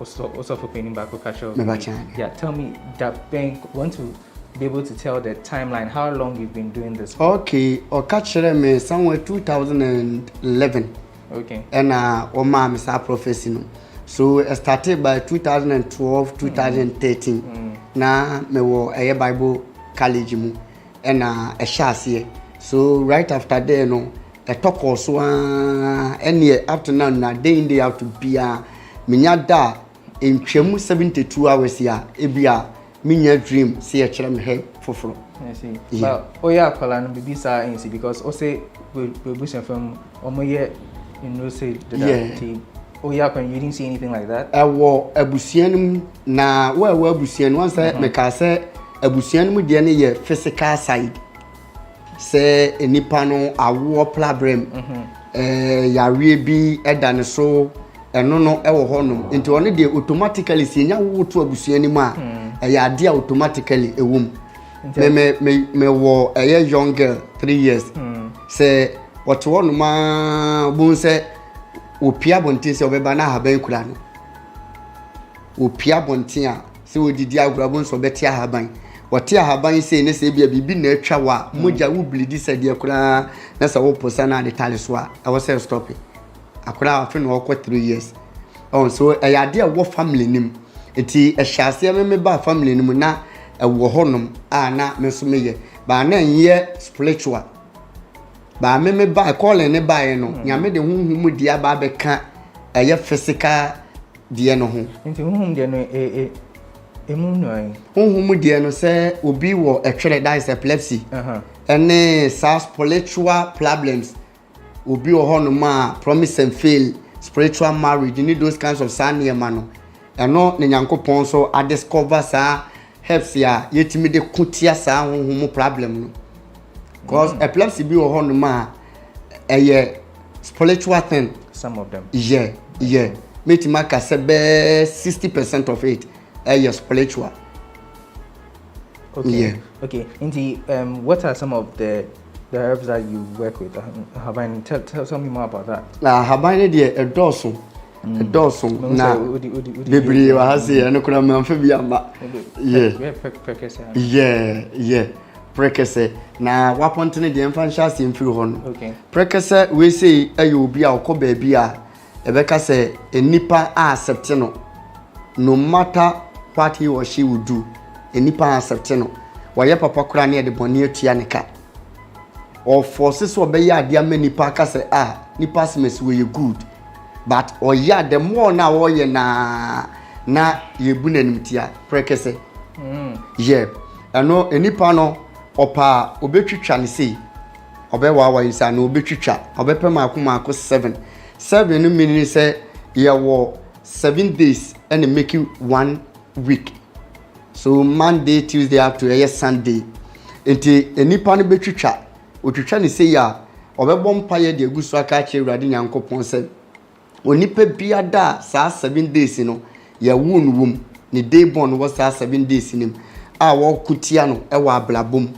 Also for painting back catch. Yeah, tell me that bank want to be able to tell the timeline how long you've been doing this. Okay, or catch me somewhere 2011. Okay. And Oma Misa Professional. So I started by 2012, 2013. na mewo Bible college mu na ehye so right after there no a talk also any up to now na day in day out to be minya da in twemu 72 hours ya ebia minya dream see a chere me he foforo. I see. Yeah. But oya kola no bibi sa insi because o say we bush from omoye say that oya kon you didn't see anything like that. Ewo abusianum na wa abusian once me ka say abusianum de ne ye physical side. Say enipa no awo problem yare bi edane so eno no ewo honum nti one de automatically si nya wo to abusianim a ya de automatically ewum me wo young girl 3 years say what one ma bun say opia bontin say obeba na haban kura no opia bontin a say odidi agura bun so beti haban wati ahaban say ne say bia bibi na atwa wa moja wo blidi say de kura na say wo posa na de tale so a I was say stop it akura afi no ko 3 years on so ya de wo family nim enti ehyiase me ba family nim na ewo honum na me so meye ba na nye spiritual ba me ba call ne ba ye no nyame de hunhum di aba be ka eye physical die no ho enti hunhum die no emu no ai hunhum die no say obi wo etwere that is epilepsy any spiritual problems obi wo honum promise and fail spiritual marriage you need those kinds of sane man no eno ne nyankopon so a discover sa helps ya yetimi de kutia sa honhum problem no because epilepsy be wo honum spiritual thing some of them yeah metima ka se be 60% of it spiritual. Okay. Okay. Indeed, what are some of the herbs that you work with? Haban, tell me more about that. Haban de a dozen. A dozen. Na bebre wa hase no kura me amfa bi amba. Yeah. Prekese na wapontene de emfa ncha se mfiri ho no. Okay. Prekese we say ayo obi a okọ ba bi a ebeka se enipa accept no matter what he or she would do enipa accept no waye papa kura na de boni atua ne ka or forces so be ya dia manipa ka se nipa smes we good but or ya the more na wo ye na ye bu nanimtia prekese yeah ano enipa no opa obetwitwa ne sei obewa yisa na obetwitwa obepema akoma 7 no meaning say ye wo 7 days and make you 1 week so Monday Tuesday up to Sunday enti enipa no betwitwa otwitwa ne sei ya obebɔ mpaye de agusu aka che urade nyankopon se onipa bia da saa 7 days no ya won wom ne day born wo saa 7 days nim a wo kutia no e wa ablabom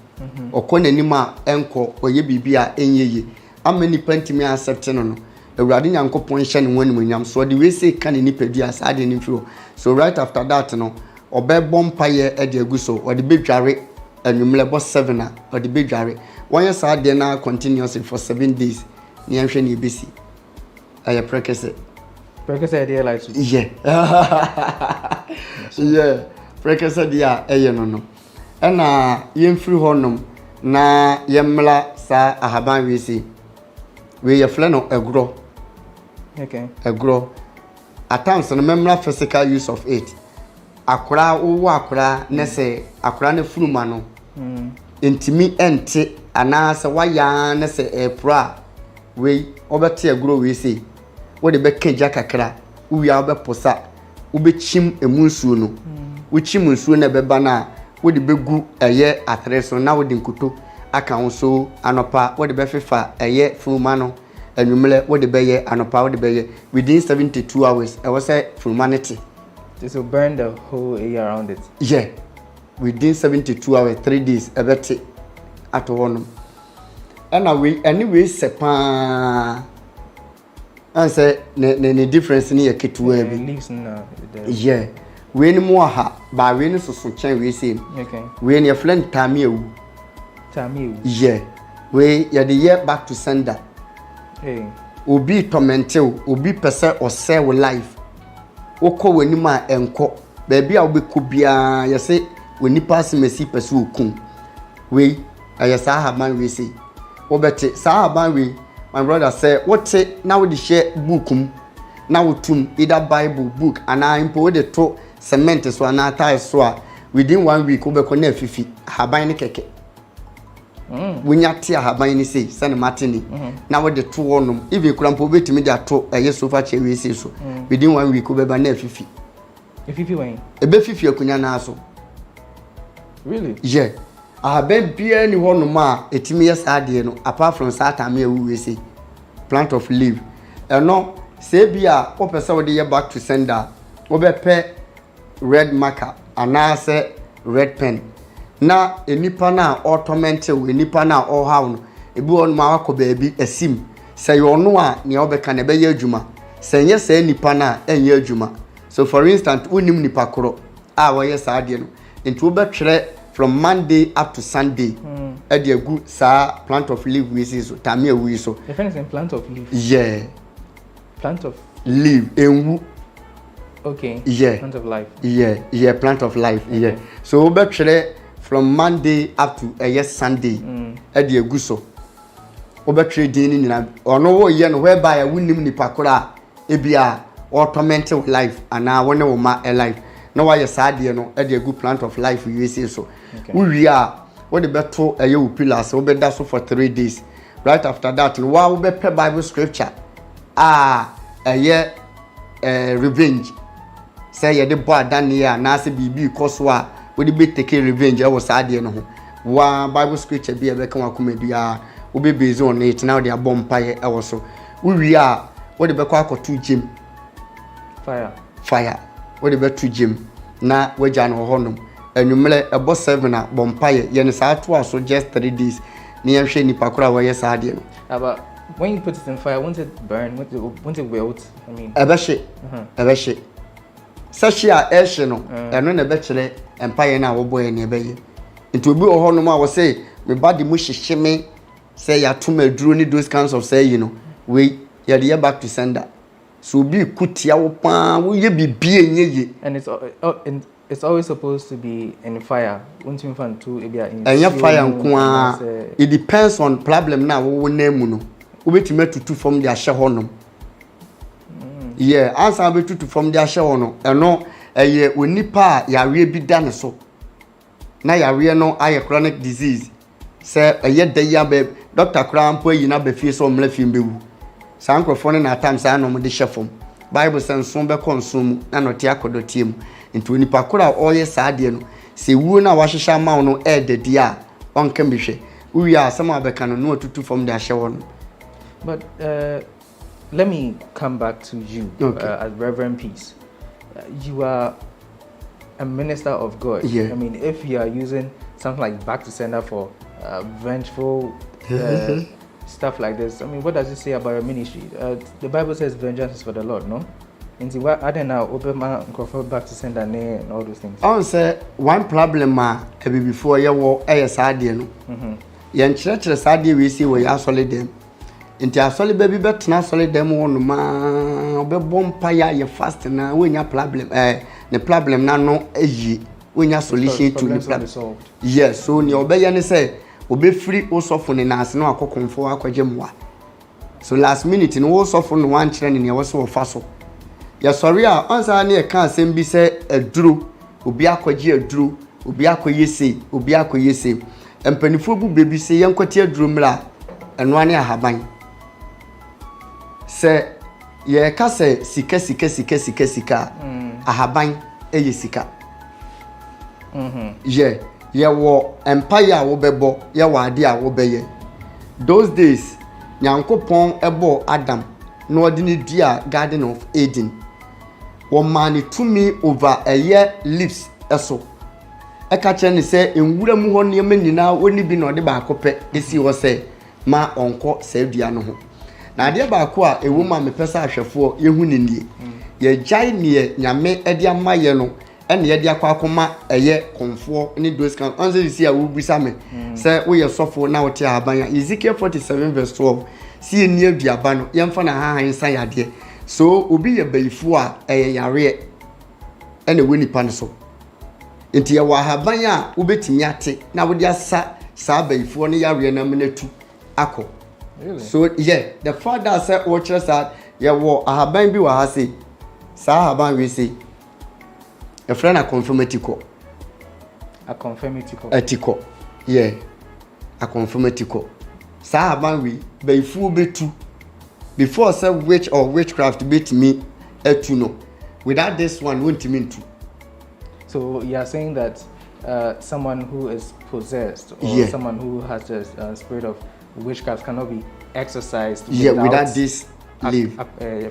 okɔ nanima enko oye bibia enyeye amani pantimi accept no urade nyankopon hye ne wonu nyam so de we say kan nipa bia saa de nim firo so right after that no obebɔ mpaye e de agusu o de bedware anwumle bo 7 a o de bedware one saa de na continuously for 7 days ni anhwe ne ebesi aye prekese dey like to yeah prekese dia eye no na yemfiri honom na yemla sa ahaban we si we ye fle no egro at times no memla physical use of it akura wo akura ne se akura ne funuma no intimi ente anasa waya ne se epra we obete agro we say wo de be keja kakra uwi obeposa ubechim emunsuo no uchim nsuo na beba na wo de begu eye atreso na wo de nkuto aka wo so anopa wo de be fefa eye fuma no anwumle wo de be ye anopa wo de be ye within 72 hours I was say fumanity this will burn the whole area around it. Yeah, within 72 hours, 3 days, everything at one. And anyway, sepa. And say the difference in your kit to leaves yeah, we any more ha, but we any so change we see. Okay. We any your friend Tamiu. Yeah, we ya the year back to sender. Hey. Obi tormented, obi person or sell life. Oko wenima enko baby a obekubia ye say we nipa simesi pesu okun we aya sa haban we say obete sa haban we my brother say what now we share bookum na wotum either bible book and I impo de to cement so ana tie so a within 1 week obeko na afifi haban ne keke wonya te haban ni sei sane matini na wo de to wonum even kurampo betimi de ato eye sofa che we sei so within 1 week obeba na afifi afifi wen ebe fifi akunya na so really yeah haban bia ni wonum a etimi yesa de no apart from satame ewu we sei plant of leaf eno say bia opese wo de back to sender wo be pe red marker anase red pen na enipa na automatic enipa na all how no ebi won ma akọ baabi asim say ono a ne obeka na be ye adwuma say nye say enipa na enye adwuma so for instance unim nipa koro a wo ye saa de no enti wo be twere from Monday up to Sunday e de agu saa plant of leaf we so tamia we so the friend is plant of leaf yeah plant of leaf enwu okay yeah plant of life yeah plant of life okay. Yeah so we be twere from Monday up to Sunday e de agu so we be twere din ni na ono wo ye no whereby wunim nipa kora e bia automatic life ana wona wo ma a life na wa ye saade no e de agu plant of life we say so we are what the better you pillars we be that so for 3 days right after that no wa we be per bible scripture revenge say ye de boy Daniel na se bibi koso a we de be take revenge e wo saade no ho wa bible scripture bi e be kan akomedua we be based on it now they are bompaye e wo so we are what the be kwa akoto gym fire what the be to gym na we jan ho honum enumle ebo 7 a bompaye ye ne sa to aso just 3 days ni ye hwe nipa kora wo ye saade no but when you put it in fire won't it burn won't it wilt I mean ebeshe sashi a ehye no eno na be kire empire na wo boye ne be ye nti obi wo honum a wo say me body mu hyehye me say ya to maduro ni those kinds of say you know we ya dey back to sender so bi kutia wo pa wo ye bibie nyeye and it's always supposed to be in fire won't you find to e bia in fire nko it depends on problem na wo na mu no wo betime tutu from the ahye honum yeah answer be tutu from the ahye honum eno eye onipa yawe bi da ne so na yawe no aye chronic disease say eye da ya be doctor krampo yi na be fie so mla fie mbewu sankrofo na atam sa no mo de hyefom bible says so be consume na no te akodotiem nti onipa kora oye saade no se wuo na wahehya mawo no e dede a onka mehwe uwi a sama be kan no tutu from the ahye won but let me come back to you as Reverend Peace. You are a minister of God. Yeah. I mean, if you are using something like back to sender for vengeful stuff like this, I mean, what does it say about your ministry? The Bible says vengeance is for the Lord, no? And see, I don't know, open my back to sender and all those things. I say one problem before you walk a sadia no. Yan church sadia we see where you solid them. Inti asole baby bet na solid them one ma be bompire ye fast na we nya problem the problem na no eyi we nya solution to the problem. Yes, so ni obeye ne say obe free osofo ne na ase no akokonfo akwaje mwa. So last minute no osofo no wan kire ne wo so fa so. Ya sorry a onsa na e kan asem bi say aduro obi akwaje aduro obi akoyese empanifo bu bebi say yankwati aduro mra eno ane ahaban se ye ka se sika ahaban eye sika ye wo empire wo bebo ye wo ade a wo beye those days nyankopon ebo Adam no ordinary dia Garden of Eden wo mani to me over a year lips eso eka kire se enwura mu ho ne nyina oni bi no de ba akopɛ esi wo se ma onko se dua no ho na ade ba ko a ewu ma me pesa ahwefo yehu ne nie ye jai ne nyame ede amaye no ene ye de akoma eye konfo ni those kan onse you see a wo bisa me se wo ye sofo na wo te aban Ezekiel 47 verse 12 see eni aduaba no ye mfa na han san yade so obi ye bayifo a eye yare ene we nipa ne so nti ye wa haban a wobetimi ate na wode asa saa bayifo ne yare na menatu akọ. Really? So yeah, the father said watch that ye wo ahaban bi wa ha say saa ahaban we say a friend a confirmatico. A confirmatico. Etiko. Yeah. A confirmatico. Saa ahaban we bayifo betu before say witch or witchcraft bet me etu no. Without this one won't mean to. So you are saying that someone who is possessed or someone who has a spirit of witchcraft cannot be exorcised without this leave. Your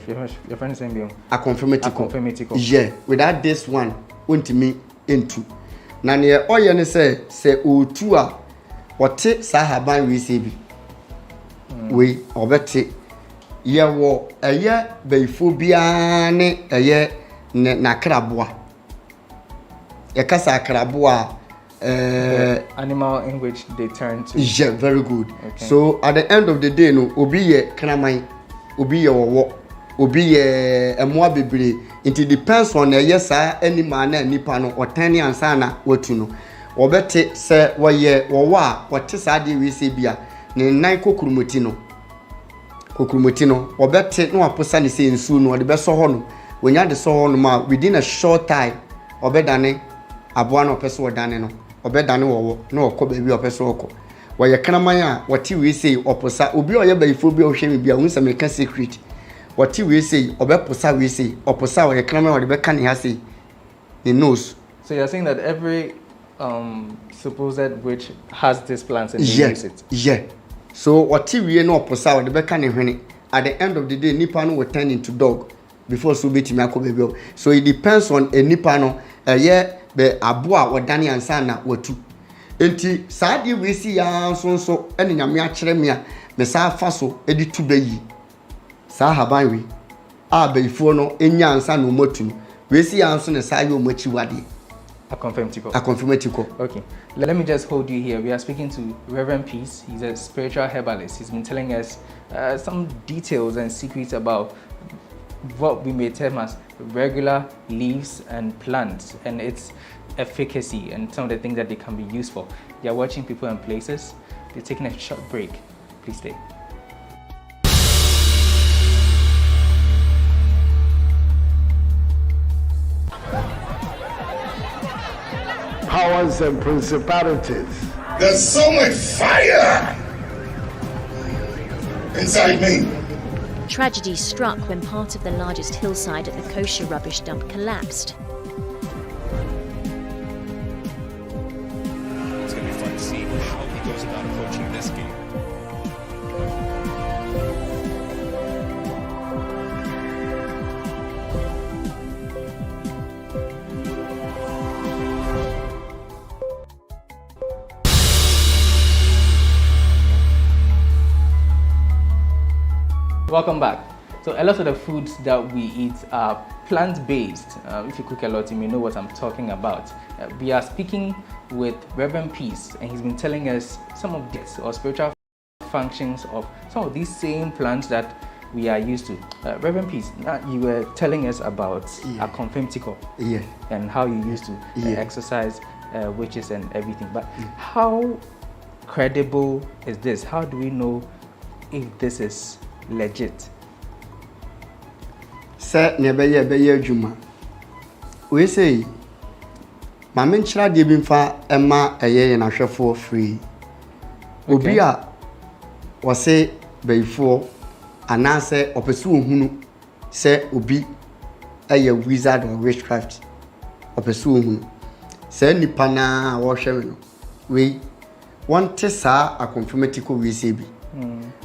friend is saying a confirmatico. Yeah, without this one won't mean into. Na ne oye ne say otu a wote sahaban we say bi. We obete ye wo eye bayifo bia ne eye na kraboa. Ye kasa kraboa animal in which they turn to. Yeah, very good. Okay. So at the end of the day no obi ye kraman, obi ye wo, obi ye emoa bebre. It depends on yes animal na nipa no otani ansa na watu no. Obete se woye wo a wote saade we se bia ne nan kokurumoti no obete no aposa ne se nsu no de be so ho no wonya de so ho no ma within a short time obedane aboa no pese wodane no obedane wo na okọ ba bi opese okọ woye kraman a wote we se oposa obi oye bayifo bi ohwe me bia unsa meka secret wote we se obeposa we se oposa woye kraman wo de be kan ha se the nose. So you're saying that every supposed witch has this plant and they use it? Yeah. So what we no oposa wo de be kan hwene at the end of the day nipa no will turn into dog before so betimi akọ. So it depends on a nipa no be aboa wodane ansa na watu. Enti saade we si ya so ene nyame a kire me a me sa fa so edi tu bayi. Sa haban we a bayifo no enya ansa na omatu. We si ya so ne sa ye omachi wade. A confirmatico. A confirmatico. Okay. Let me just hold you here. We are speaking to Reverend Peace. He's a spiritual herbalist. He's been telling us some details and secrets about what we may term as regular leaves and plants and its efficacy and some of the things that they can be used for. They are watching People and Places. They're taking a short break. Please stay. Powers and principalities. There's so much fire inside me. Tragedy struck when part of the largest hillside at the kosher rubbish dump collapsed. It's going to be fun to see how he goes about approaching this game. Welcome back. So a lot of the foods that we eat are plant-based. If you cook a lot, you may know what I'm talking about. We are speaking with Reverend Peace, and he's been telling us some of this or spiritual functions of some of these same plants that we are used to. Reverend Peace, now you were telling us about a confirmatico and how you used to exercise witches and everything. But how credible is this? How do we know if this is legit? Say never ye juma. We say Mamin chra de bimfa ema eye na hwefo free. Obi a wo say bayfo anase opesu ohunu say obi eye wizard or witchcraft opesu ohunu. Say nipa na wo hwe no. We want sa a confirmatico we say bi.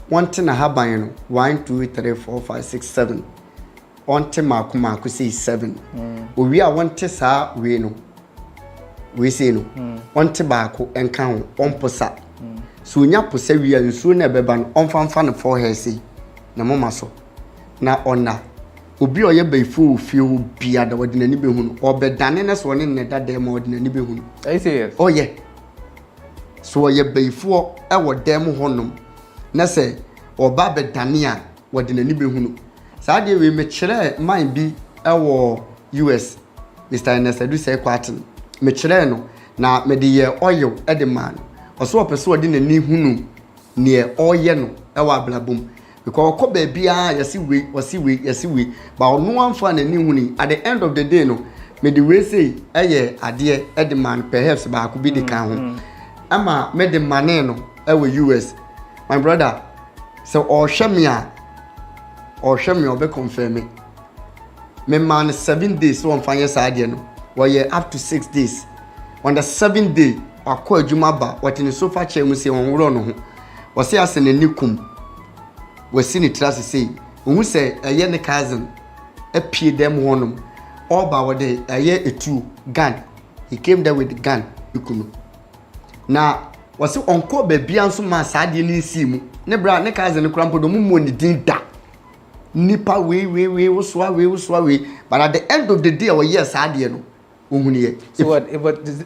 One thing I have by 1, 2, 3, 4, 5, 6, 7. On te maku say 7. We are one te sa we no. We say no. One te baku and count on posa. So nya posa we are soon a beban on fan for her say. Na mama so. Na ona. Obi oye bayfo feel bia da wodi na ni behunu. Obe dane na so ne ne da dem wodi na ni behunu. Are you serious? Oh yeah. So oye bayfo e wo dem honom. Na say oba bedania wodi na ni behunu. Saade we me kire man bi e wo US Mr. Nesedu say kwatin. me kyerɛ no na me de ye oil e de man ɔso ɔpɛ ɔde n'ani hunu ne ɔyɛ no ɛwɔ ablabom because ɔkɔ baabia yɛsi we but ɔno amfa n'ani hunu at the end of the day no me de we say ɛyɛ adeɛ e de man perhaps ba ko bi de kan ho ama me de mane no ɛwɔ US my brother so ɔhwɛ me ɔbɛ confirm me man 7 days so on fanya saade no wɔyɛ up to 6 days on the 7th day akɔ adwuma ba wɔte ne sofa chair mu se wɔn woro no ho wɔse ase ne nikum wɔsi ne trase sei ohu sɛ ɛyɛ ne cousin apie dem honom ɔba wɔde ɛyɛ etu gun he came there with the gun ikunu na wɔse ɔnkɔ baabia nso ma saade ne nsi mu ne bra ne cousin kura mpodo mu ne din da nipa we uswa but at the end of the day our year saade no ohuniye. So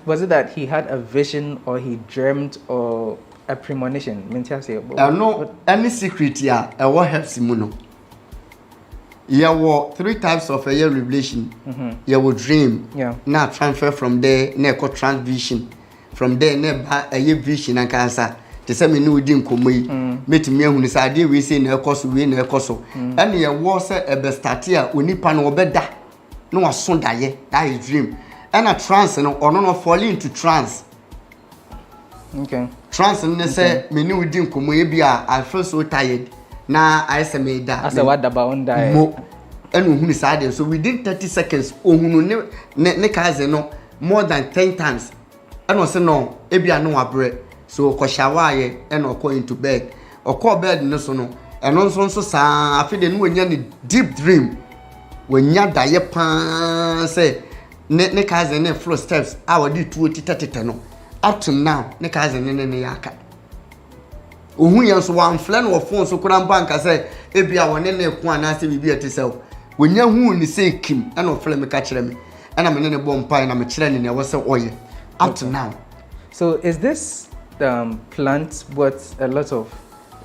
was it that he had a vision or he dreamt or a premonition? No, any secret ya what helps him no. There were 3 types of a year revelation. You will dream. Now transfer from there, na call transvision. From there, na a year vision and cancer. Te say me no din komo yi metimi ehunu say ade we say na ekoso we na ekoso ene ye wo say e be start a onipa no obeda no waso daye that is dream and a trance no ono no fall into trance. Okay, trance ne say me no din komo ye bia I feel so tired na I say me da as what about on die mo ene ohunu say ade so within 30 seconds ohunu ne kaze no more than 10 times ene say no e bia no wabre. So koshawaye and oko into bed. Oko bed no so no. And also sa afi de no nya deep dream. When nya daye pan say ne kaze ne floor steps our di 230 no. Up to now ne kaze ne yaka. Ohu yan so wan flan wo phone so kura banka say e bia won ne ku ana say bibi ati say. When nya hu ni say kim and of flan me ka kire me. And am ne bom pan na me kire ne wo say oye. Up to now. So is this plant what a lot of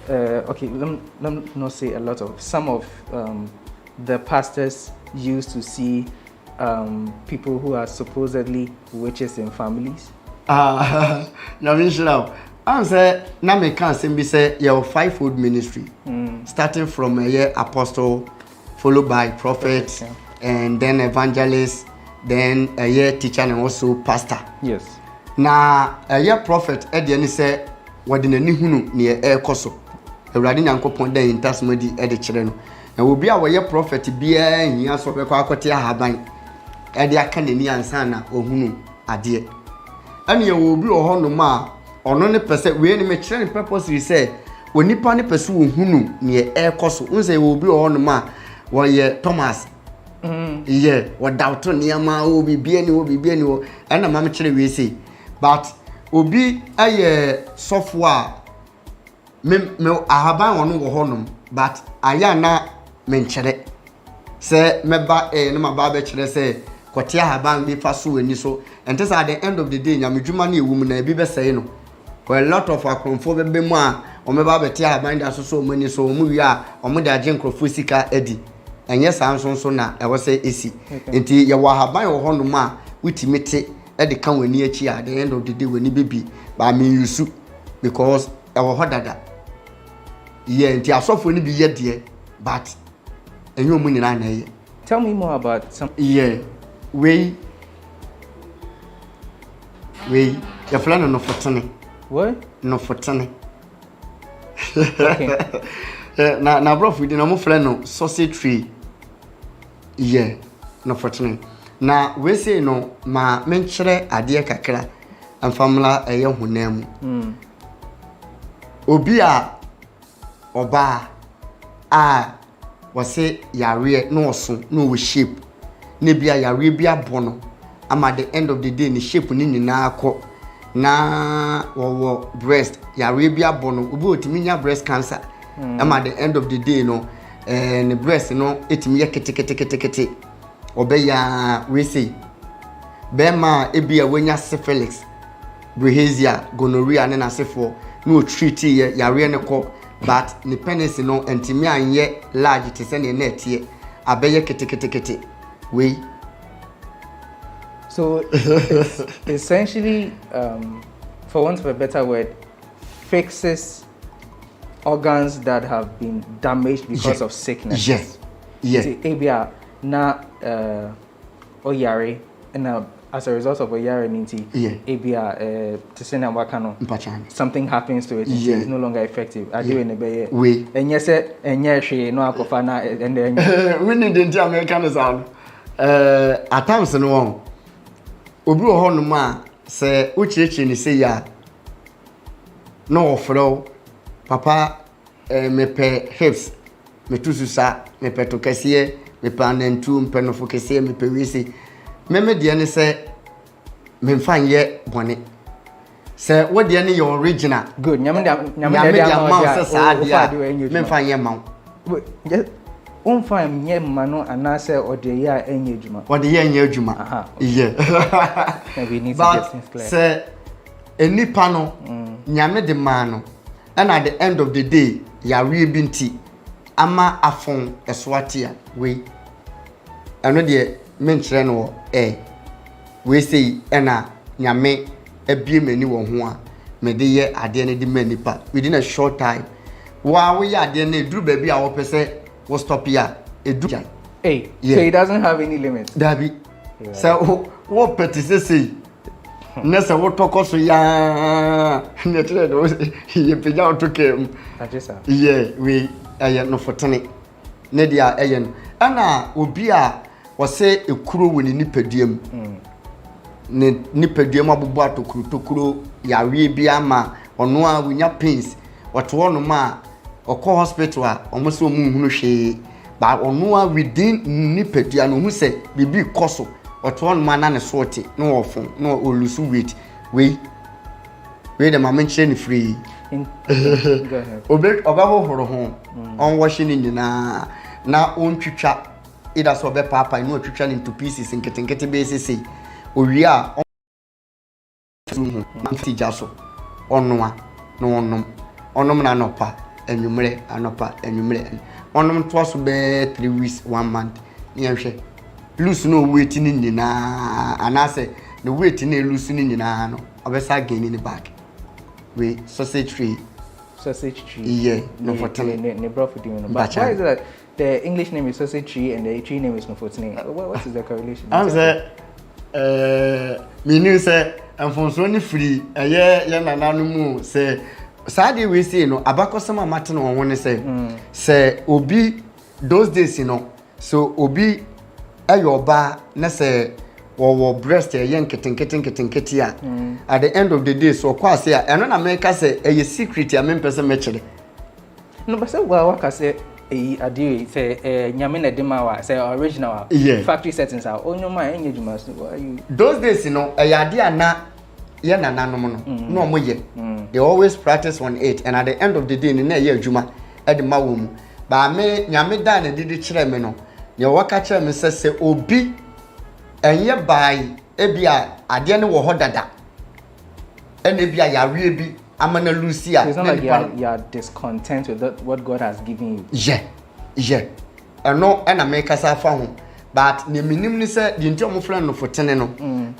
okay, let me not say a lot of, some of the pastors used to see people who are supposedly witches in families? Now I say na me can say your 5-fold ministry starting from a year apostle followed by prophet and then evangelist then a year teacher and also pastor. Yes. Na a prophet Eddie ni say wadi na ni hunu ni ekoso Ewurade Nyankopon da intasmodi e de kire no na obi a woye prophet bia hia so be kwa akote ahaban e de aka nani ansa na ohunu ade ane ye obi oho no ma ono ne pese we ni me kire ni purpose say onipa ne pese ohunu ni ekoso unse obi oho no ma woye Thomas yeah what doubt ni ama obi bia ni wo ana ma me kire we say. But obi aye software me ahaban wono wo honum but aya na menchere se meba na maba be kire se kwete ahaban bi fa so ani so ente say at the end of the day nyamedwuma na ewum na bi be say no for a lot of akromfo be mu a o meba be te ahaban da so so mani so mu wi a o mu da agye nkrofo sika edi enye sanso na e wo say esi enti ye wo ahaban wo honum a wutimete at the can when at the end of the day when you baby but me use because our hodada yeah and the asofo ni be yet there but and you money na here. Tell me more about some we your friend no fortune what no fortune okay na bro we no friend no sausage tree no fortune. Na we say no ma menkyere ade kakra amfamla eye honam obi a oba a wose yare no oso no we shape ne bia yare bia bono ama the end of the day ni shape ni nyina akọ na wo breast yare bia bono obi otimi nya breast cancer ama the end of the day no ne breast no etimi ye kete obeya we say bema ebia wenya syphilis brehazia gonorrhea ne nasefo no treat ye yare ne ko but ne penis no entimi anye large te se ne netie abeye kete we So it's essentially, for want of a better word, fixes organs that have been damaged because of sickness. Yes. Yeah. Abia na oyare and as a result of oyare ninti. Yeah. Abia tisena wakano. Something happens to it. Yeah. It's no longer effective. I do in the we. And yes, and yes, she no akofana and then. We need the American sound. At times no one. Obi wo hono ma se uchichi ni se ya no ofro papa mepe hips metususa mepe to kese mepe anentu mepe no fo kese mepe wisi meme de ne se memfan ye bone se wo de ne your original good nyame de se sa dia memfan ye mawo Unfam nye mano anase ode ya enye juma. Ode ya enye juma. Yeah. We need but to get things clear. Say enipa no nyame de man no and at the end of the day ya we binti ama afon eswatia we eno de menkyere no we say na nyame abie mani wo ho a me de ye ade ne de manipa within a short time wa we ya ade ne duru ba bi a wo pese will stop here. Hey, yeah. So it doesn't have any limits. Dabi. Yeah. So what petty say? Nessa what talk so ya netre do he peja to kem. Yeah, we no for tani. Ne dia ayen. Ana obi a was say ekuro woni nipadiem. Ne nipadiem abubu atokuro tokuro ya wie bia ma ono a winya pains. What one ma Oko hospital a omoso mu hunu hwe ba ono a within nipadua no hu se bibi koso oto on ma na ne sorti no ofon no olusu weight we the mama nche ni free go ahead oba horo ho on washi ni nyina na on twitwa ida so be papa no twitwa ni into pieces nketenkete be sese owi a on ti jaso onwa no onom na nopa enumere anopa enumere onum to so be 3 weeks 1 month yehwe lose no weight ni nyina anase the weight ni lose ni nyina no obesa gain ni back we sausage tree yeah no for ne brought for doing but why is it that the English name is sausage tree and the tree name is no for what is the correlation? I'm say meaning say amfonso ni free ye nananu mu say Sadi we say no abakosama mate no won say obi those days so obi ayoba na say wo breast ye nketenkete a at the end of the day so kwa say eno na make say a secret ya me person mechire no but say waka say adi say nyame na de ma wa say original factory settings are onyoma enye dwuma so those days ade ana ye nananom no mo ye they always practice on it and at the end of the day na ye adwuma e de ma wo mu ba me nyame da na didi kire me no ye waka kire me se obi enye bai e bia ade ne wo ho dada ene bia ya wie bi amana lucia it's not like you are discontent with what God has given you yeah eno na me kasa fa ho but ne minim ni se di nti omo friend no fotene no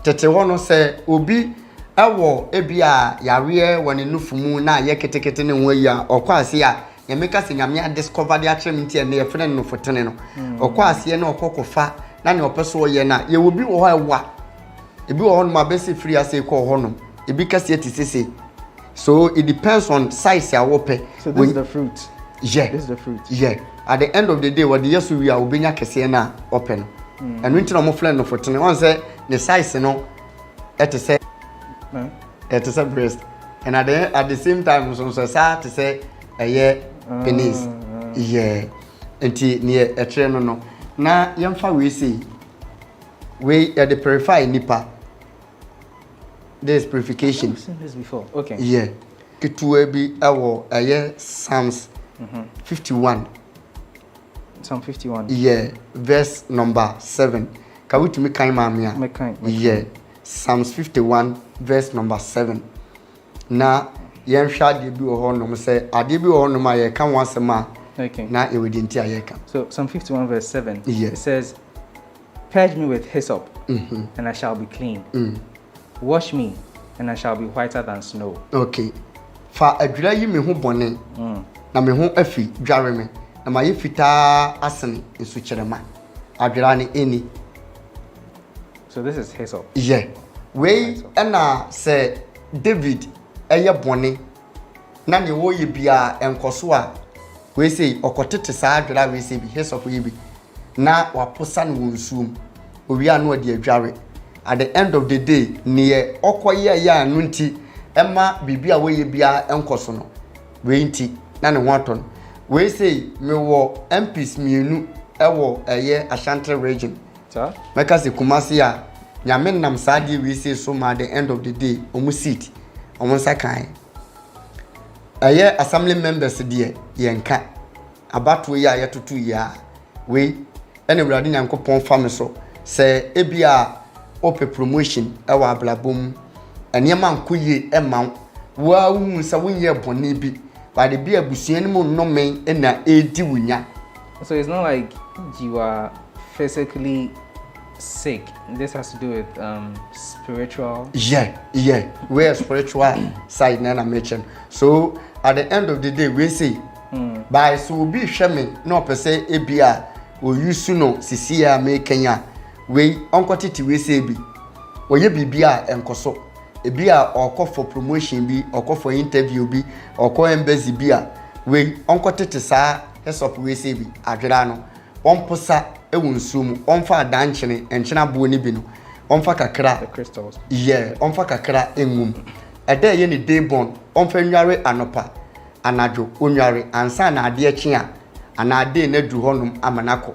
tete wo no se obi ewo ebia yare woni nufumu na ye ketekete ne ho ya okwase a yemeka se nyame a discover the actually nti ne ye friend no fotene no okwase na okokofa na ne opeso ye na ye obi wo ho ewa ebi wo ho no ma besi free ase ko ho no ebi kase tisese so it depends on size ya wope so this is the fruit this is the fruit at the end of the day what the yesu we are obenya kase na open and we no mo friend no fotene on say the size no et say it is a breast and at the same time so sad to say penis enti near a train no na yamfa we see we the purify nipa there's purification. I've seen this before. Okay. Kituwe bi awo Psalms 51. Psalm 51. Verse number 7. Can we to make kind mamia? Psalms 51 verse number 7. Na yen hwa de bi wo ho no say ade bi wo ho no ma ye kan wasema okay na e wedi ntia ye kan. So Psalm 51 verse 7 it says Purge me with hyssop, and I shall be clean. Wash me, and I shall be whiter than snow. Okay. Fa adwira yi me ho bone. Na me ho afi dware me. Na ma ye fita asene nsu kyerema. Adwira ne eni. So this is hyssop. Yeah. We na say David eye bone. Na ne wo ye bia enkoso a we say okotete sa adwira we say bi hyssop ye bi. Na waposa no wonsuom. Owi anu ade adware. At the end of the day, near okoye ya nunti Emma bibia we bia enkoso no. We nti na ne hoaton. We say me wo MPs mienu ewo eye Ashanti region. Sir? Meka se Kumasi a nyame nam saade we say so ma at the end of the day omu seat omu sakan. Eye assembly members de yenka abato ye ayetoto ya we ene wurade nyankopon fa me so se ebia ope promotion ewa ablabom enema nkoye ema wa wu sa wonye bone bi ba de bia busuan mu nnome na edi wunya. So it's not like you are physically sick. This has to do with spiritual. Yeah. We're spiritual side na mention. So at the end of the day we say by so be shame no per se ebia o yusu no sisia me Kenya we onkotiti we say bi oye bibia enkoso ebia okọ for promotion bi okọ for interview bi okọ embassy bi we onkotiti sa esop we say bi adwera no onposa ewunsum onfa adanchene enchena bo ni bi no onfa kakra the crystals. Yeah, onfa kakra engum ede ye ni day born onfa nware anopa anajo onware ansa na ade echi a ana ade na du honum amanako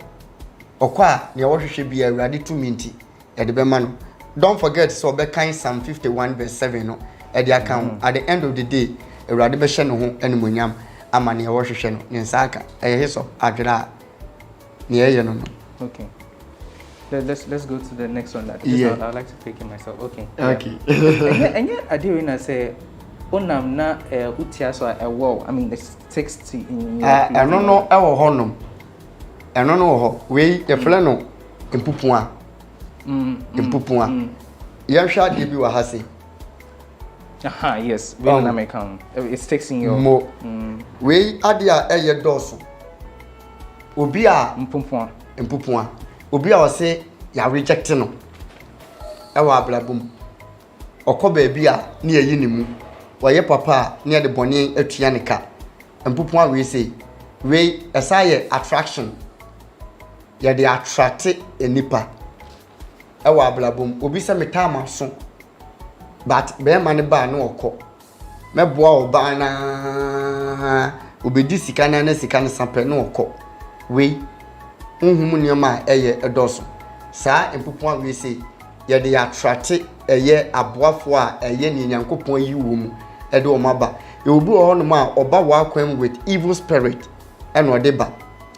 okwa ne wohwehwe bia awurade to minti ede be ma no. Don't forget so be kind Psalm 51 verse 7 no ede account at the end of the day awurade be hye no ho animonyam ama ne wohwehwe no ne nsaka so adwera ne ye no. Okay. Let's go to the next one. That I'd like to take it myself. Okay. Okay. And yet I do when say onam na utia so a wow. I mean the 60 in I don't know ewo honum. I don't know ho. We the fella no empupua. Empupua. Yahwa de bi wa ha se. Aha, yes. We on American. It sticks in your mo. We adia eye doso. Obi a empupua. Obi a wase ya reject no. Ewa ablabum. Okoba bi a na yayi ni mu. Waye papa na de bone atua ne ka. Empupua we say we esaye attraction. Ya de attract enipa. Ewa ablabum obi se metama so. But be man ba na okọ. Meboa oba na obedi sika na sika na sampe na okọ. We nhum nioma eye edoso saa empopon a we say ye de attract eye aboafo a eye ni nyankopon yi wo mu e de o maba e obi o hono ma oba wa kwam with evil spirit and o de ba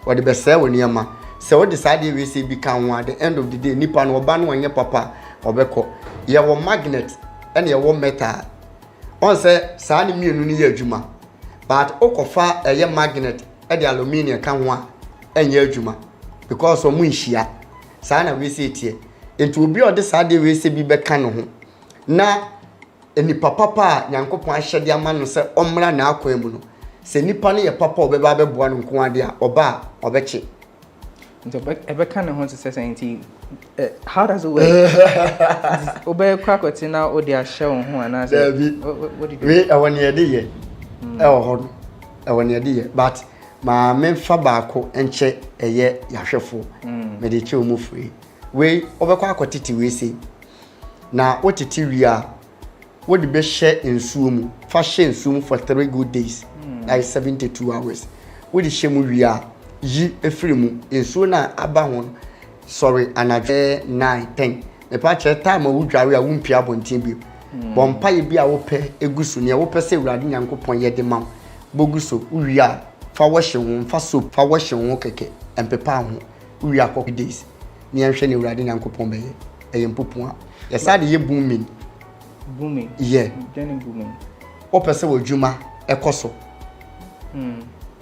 o de be say wo nioma se o de saa de we say bi kan at the end of the day nipa no oba no onye papa obekọ ye wo magnet and ye wo metal on say saa ni mienu ni ye adwuma but okofa eye magnet e de aluminium kan ho a enye adwuma because omu nhia saa na we say tie enti obi ode saa de we say bi beka no ho na eni papa nyankopon ahyede ama no se omra na akwan mu no se nipa ne ye papa obeba beboa no nko ade a oba obeche nti ebeka no ho to say enti how does it work? Obe kwakwati na ode ahye wo ho ana say what did you we awone ye de ye ho awone ye de ye but ma memfa baako enche eye yahwefo me de che omufui we obekwa akotiti we say na otiti wi a wodi be hye ensuo mu fa hye ensuo mu for 3 good days like 72 hours wodi hye mu wi a yi efiri mu ensuo na aba ho sorry anadwe 9 10 me pa che time a wudware a wumpia bontin bi bompa ye bi a wo pe egusu ne wo pe se urade nyankopon ye de mam boguso wi a fa washing fa soap fa washing keke empepa ho wi akọ days ni anhwe ne urade nyankopon be ye empopon ya sa de ye booming yeah booming o pese wadwuma ekoso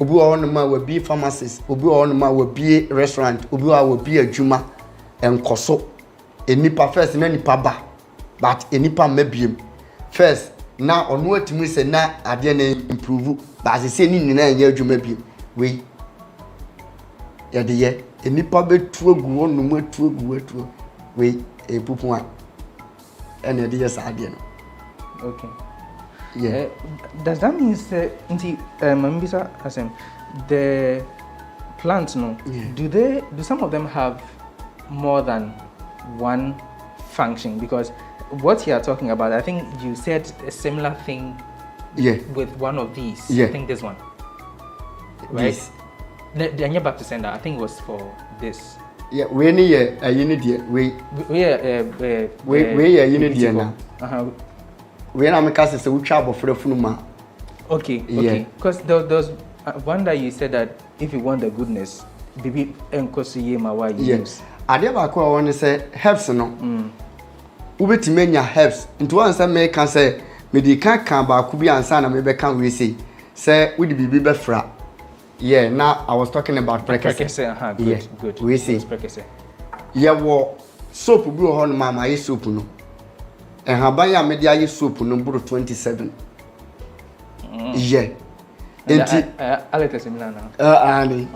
obi wa no ma wa bi pharmacist obi wa no ma wa bi restaurant obi wa bi adwuma enkoso enipa first na nipa ba but enipa mabiem first na ono atimi se na ade na improve but se ni nyina enya adwuma biem we yade ye enipa betu agu wonu matu agu we epupu a ene yade ye sa ade no. Okay. Yeah. Does that mean Mbisa Asem, the plants no? Yeah. Do some of them have more than one function? Because what you are talking about, I think you said a similar thing. Yeah. With one of these. Yeah. I think this one. Right. Yes. The Anya Baptist Center, I think was for this. Yeah. We need a unit. We unit now. We na make us say we travel for the funuma. Okay. Because there was one that you said that if you want the goodness, bibi enkosi ma wa use. Ade ba ko won say herbs no. Ubetime nya herbs. Into one say me can say me di kan ba ku bi ansa na me be kan we say we di bibi be fra. Yeah, now I was talking about prekese. Good. We say prekese. Yeah, wo soap bi ho no ma ye soap no. And habaya media ye soap no bro 27. Yeah. Enti alata semina na. Ani.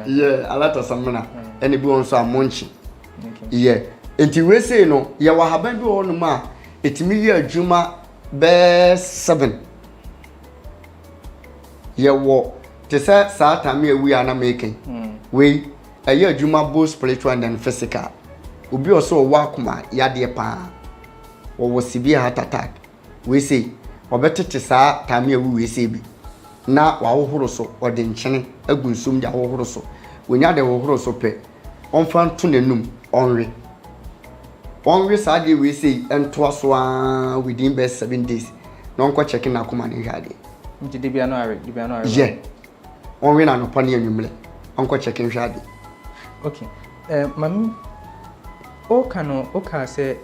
Yeah, alata semina. Eni bi won so amonchi. Yeah. Enti we say no, ye wa haban bi won ma etimi ye adwuma be 7. Ye wo te say Saturday e wi ana making. We ye adwuma both spiritual and physical. Obi also wakuma yade pa wo severe heart attack we say obetete saa time awu we say bi na wa wohoro so ode nkyene agunsum dia wohoro so wonya de wohoro so pe onfa nto nanum onwe saa de we say ento aso within best 7 days na onko check na akoma ne hwade nti de bia no are yeah onwe na no pa ne anwumle onko check hwade. Okay. Mami Oka say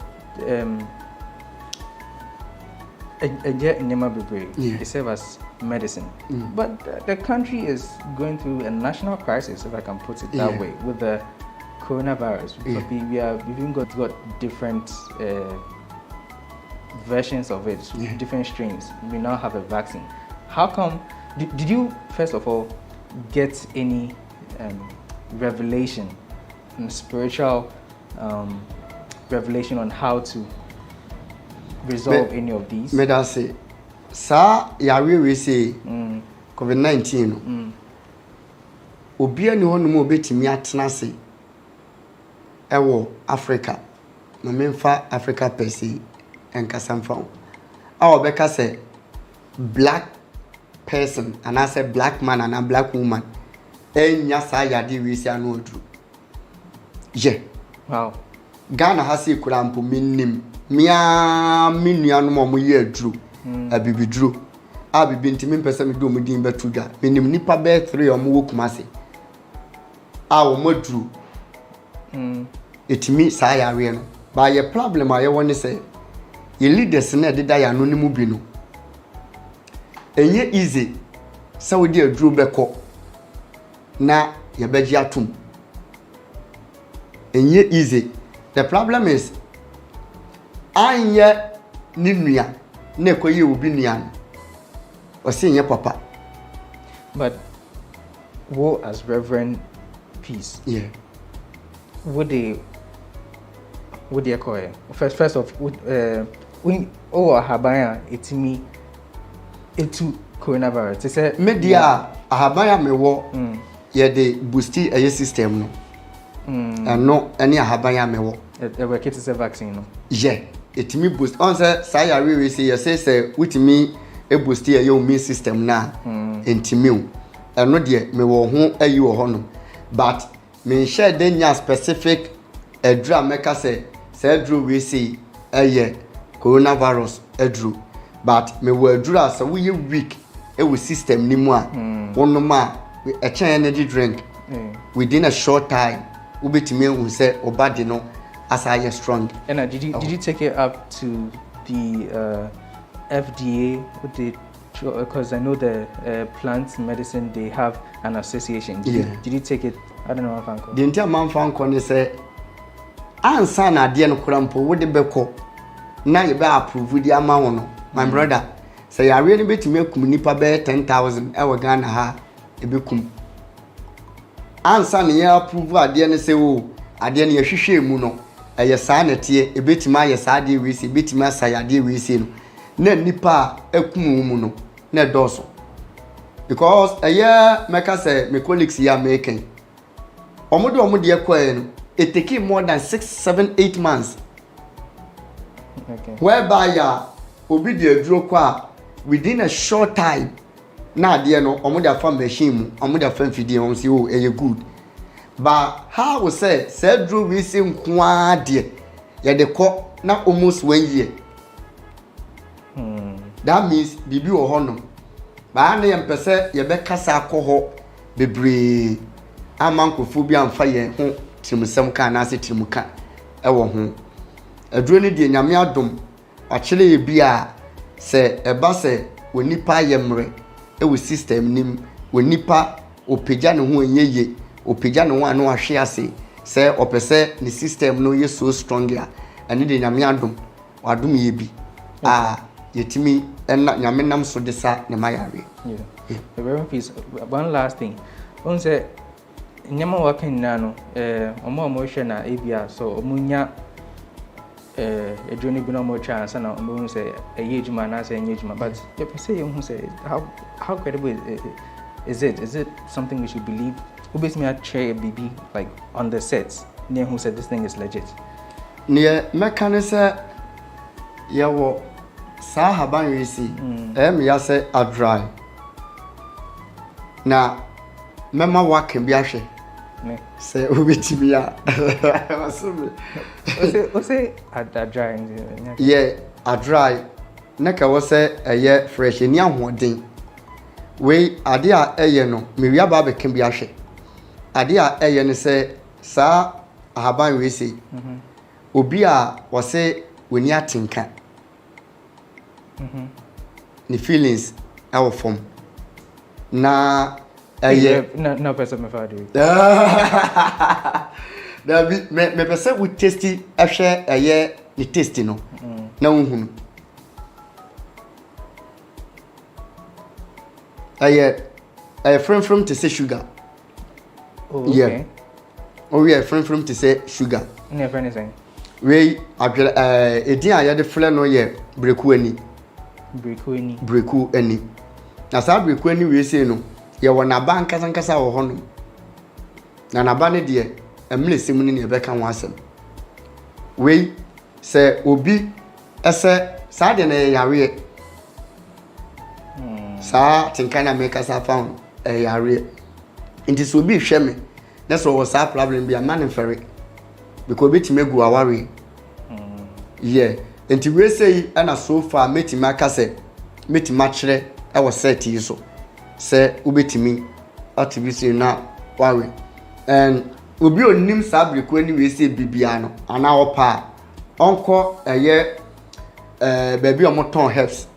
it serves as medicine. But the country is going through a national crisis, if I can put it that way, with the coronavirus. We've even got different versions of it, different strains. We now have a vaccine. How come? Did you first of all get any revelation, spiritual revelation on how to resolve any of these? Me da say sa yare we say COVID-19 no obi ani ho no mo betimi atena se ewo Africa no memfa Africa per se enkasa mfa a obeka say black person and I say black man and a black woman enya sa yade we say anu odru je wow Ghana has a kurampo minim mia minua no mo ye adru abibidru abibi ntimi mpesa me do mudin betuga minim nipa be 3 omo wokumase a wo madru etimi sa yare no ba ye problem aye woni say ye leaders na deda ya no nimu bi no enye easy Saudi adru beko na ye beji atum enye easy. The problem is anye ninua na ekoye obi nuan o se nye papa. But wo as Reverend Peace, would they call first of when ahabaya etimi etu coronavirus they say media ahabaya mewo ye de boosti aye system no no any ahabaya mewo we get a vaccine no etimi boost on say we say say witimi e boost aye immune system na entimi no de mewo ho ayi wo ho no but me share denya specific edra meka say edru we say aye coronavirus edru but me wo edru as we weak e wo system ni mu a wono ma a energy drink within a short time ubetimi ehun say obade no as I strong. And did you take it up to the FDA? Did they Sure, because I know the plant medicine, they have an association. Did you take it? I don't know if I'm the entire man found corner say, answer na dear no crampo, would the beko. Now you better approve the amount. My brother, say I really bet to make nipa bear 10,000 ever Ghana ha, a becum. Answer na ya approve a dear say, oh, a dear near Shishi Muno, a yasanity, a bit my yasadi we see, bit my sayadi we see. Ne nipa ekumumuno ne doso because a year make say my colleagues here making omode ekwa no it take more than 6, 7, 8 months whereby ya obi de aduro kwa within a short time na de no omode afa machine mu omode afa mfidie on say oh e good but how we say aduro we say nko ade ye de ko na almost 1 year. That means bibi wo hono ba na yem pese ye be kasa akoho bebre amankofo bi amfa ye ho tirimsem ka na ase tirimuka e wo ho aduro ne die nyame adom akire ye bi a se eba se wonipa yemre e wo system nim wonipa opegya ne ho anyeye opegya ne ho anu ahwe ase se opese ne system no ye so strong ya ane de nyame adom wadom ye bi yetimi enna nyamenam so de sa ne mayare. The very piece. One last thing. On say nyama working nano omo emotion na ebia so omunya a journey bi no more chance na omo say a yejuma na say yejuma but you say you say how credible is it? Is it something we should believe? Who based me a chair BB like on the sets near who said this thing is legit? Near mechanism yawo sa haban we see ya say a dry na mema work bi ahwe say obetimi ya o say a dry yeah a dry na ka wo say eye fresh ni ahoden we ade a eye no me wi aba be kan bi ahwe ade a eye ne say sa haban we see obi a wo say woni atinka ni feelings our form na no person me fa do da bi me person we tasty ahwe eye ni tasty no na unhunu eye from to say sugar. Oh, okay. Yeah. Oh yeah, from to say sugar. Never anything. We edin a yade fle no ye breku ani. Breku ani. Na sa breku ani we say no ye wona ba nkasa wo hono. Na ba ne de emlesem ni ne be kan wasem. We se obi ese sa de na yare. Sa tinkana make us found yare. Inti so bi hwe me. Na so was a problem bi a man ferry. Because bit me go aware. Yeah. Inti we say na so far meti maka say meti matchere e was set yi so. Say ubetimi activity na worry. And obi onim sabriku ani we say bibia no ana opa onko eye baby omoton helps.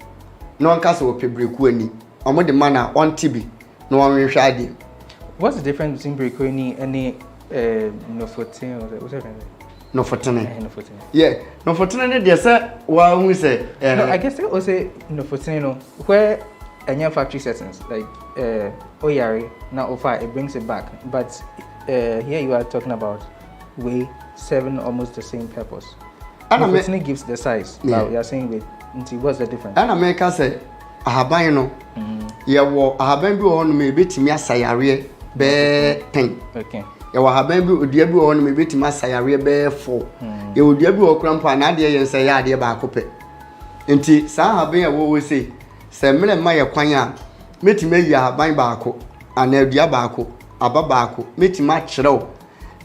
No one cast ope breku ani. Omo de man on TB no one hwe ade. What's the difference between breku ani and Nofotin or what's that? Nofotin. Yeah, Nofotin. They say, well, we say. No, I guess they also say Nofotin. Where any factory settings like Oyari now offer it brings it back, but here you are talking about way 7 almost the same purpose. Nofotin gives the size. Yeah. But you are saying with what's the difference? And America say, ahaban no. Yeah, well, ahaban bi on me betimi asayare be 10. Okay. Ya wa haban bi odua bi wo no me betima sayare be 4 ya odua bi wo krampa na ade ye nsa ya ade ba akopɛ enti sa haban ya wo se se mele ma ye kwan a metima yi haban ba ako ana adua ba ako aba ba ako metima kyerɛw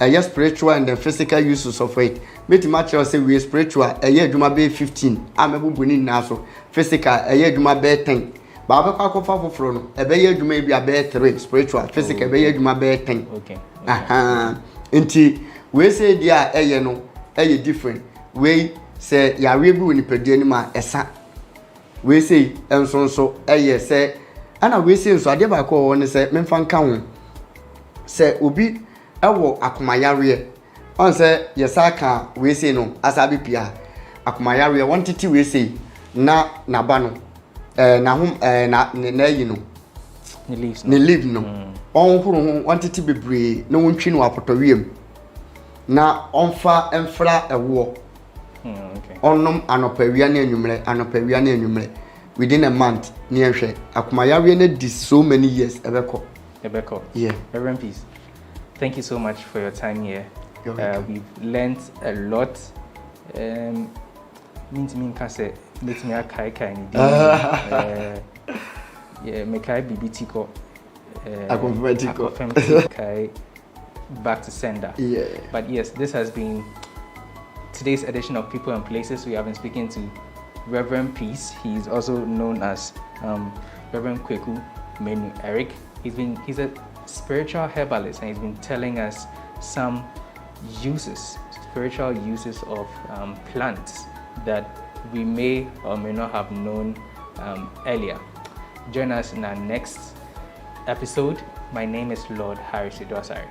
eye spiritual and the physical uses of it metima kyerɛw se we spiritual eye adwuma be 15 amebubu ni na so physical eye adwuma be 10 ba ba kwa kofa foforo no ebe ye adwuma bi abe 3 spiritual physical ebe ye adwuma be 10 okay. Inti we say dia eye no eye different we say yare bi woni padua ni ma esa we say nso ɛyɛ sɛ ana we say nso ade ba ko wɔ ne sɛ memfa nka ho sɛ obi ɛwɔ akomayare on sɛ yɛsaka we say no asabi pia akomayare wɔn titi we say na naba no na hom na yi no ne leave no on huru ho wɔn titi bebree na wɔn twi no apotowiem na onfa emfra ewo onom anopawia na enwumre within a month ni ehwe akomayare na di so many years ebeko yeah. Reverend Peace, thank you so much for your time here. We've learned a lot. Means me kase let me kai ni di yeah me kai BBT ko kai back to sender. Yeah. But yes, this has been today's edition of People and Places. We have been speaking to Reverend Peace. He's also known as Reverend Kweku Menu Eric. He's a spiritual herbalist, and he's been telling us some spiritual uses of plants that we may or may not have known earlier. Join us in our next episode. My name is Lord Harris Idwasari.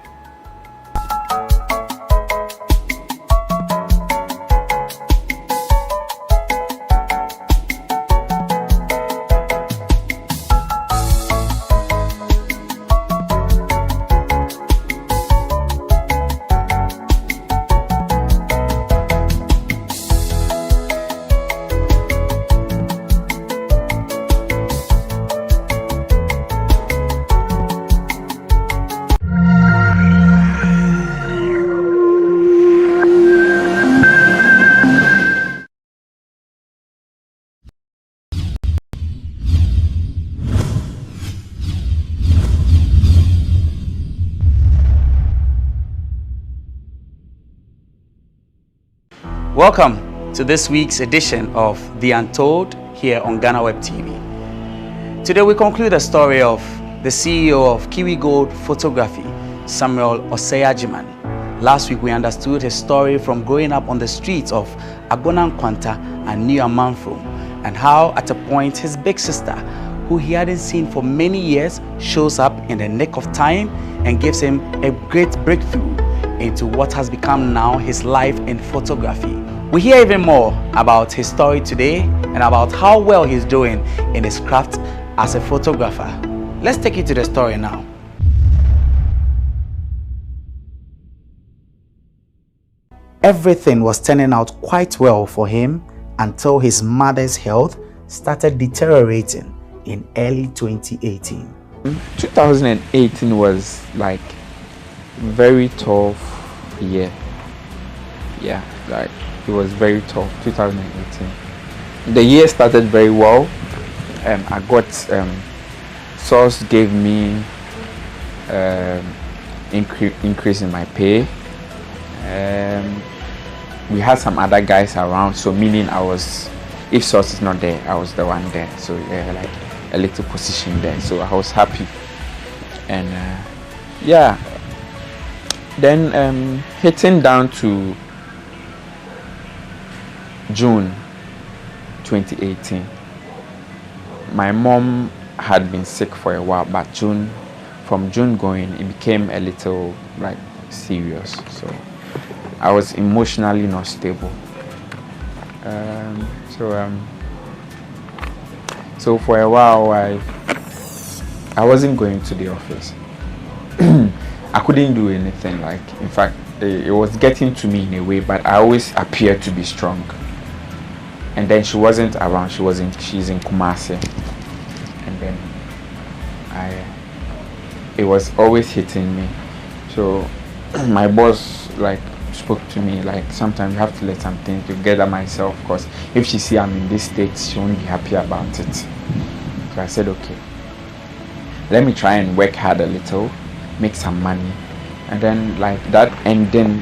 Welcome to this week's edition of The Untold here on GhanaWeb TV. Today we conclude the story of the CEO of Kiwi Gold Photography, Samuel Oseyajiman. Last week we understood his story from growing up on the streets of Agonan Kwanta and New Amanfro, and how at a point his big sister, who he hadn't seen for many years, shows up in the nick of time and gives him a great breakthrough into what has become now his life in photography. We hear even more about his story today and about how well he's doing in his craft as a photographer. Let's take you to the story now. Everything was turning out quite well for him until his mother's health started deteriorating in early 2018. 2018 was like very tough year. Yeah, like it was very tough. 2018. The year started very well. I got source gave me increase in my pay. We had some other guys around, so meaning if source is not there, I was the one there. So yeah, like a little position there. So I was happy, and yeah. Then hitting down to June 2018, my mom had been sick for a while, but from June going, it became a little like serious. So I was emotionally not stable. So for a while, I wasn't going to the office. I couldn't do anything. Like, in fact, it was getting to me in a way, but I always appeared to be strong. And then she wasn't around. She's in Kumasi, and then it was always hitting me. So my boss like spoke to me like, sometimes you have to let some things together myself, because if she see I'm in this state, she won't be happy about it. So I said, okay, let me try and work hard a little, make some money, and then like that ending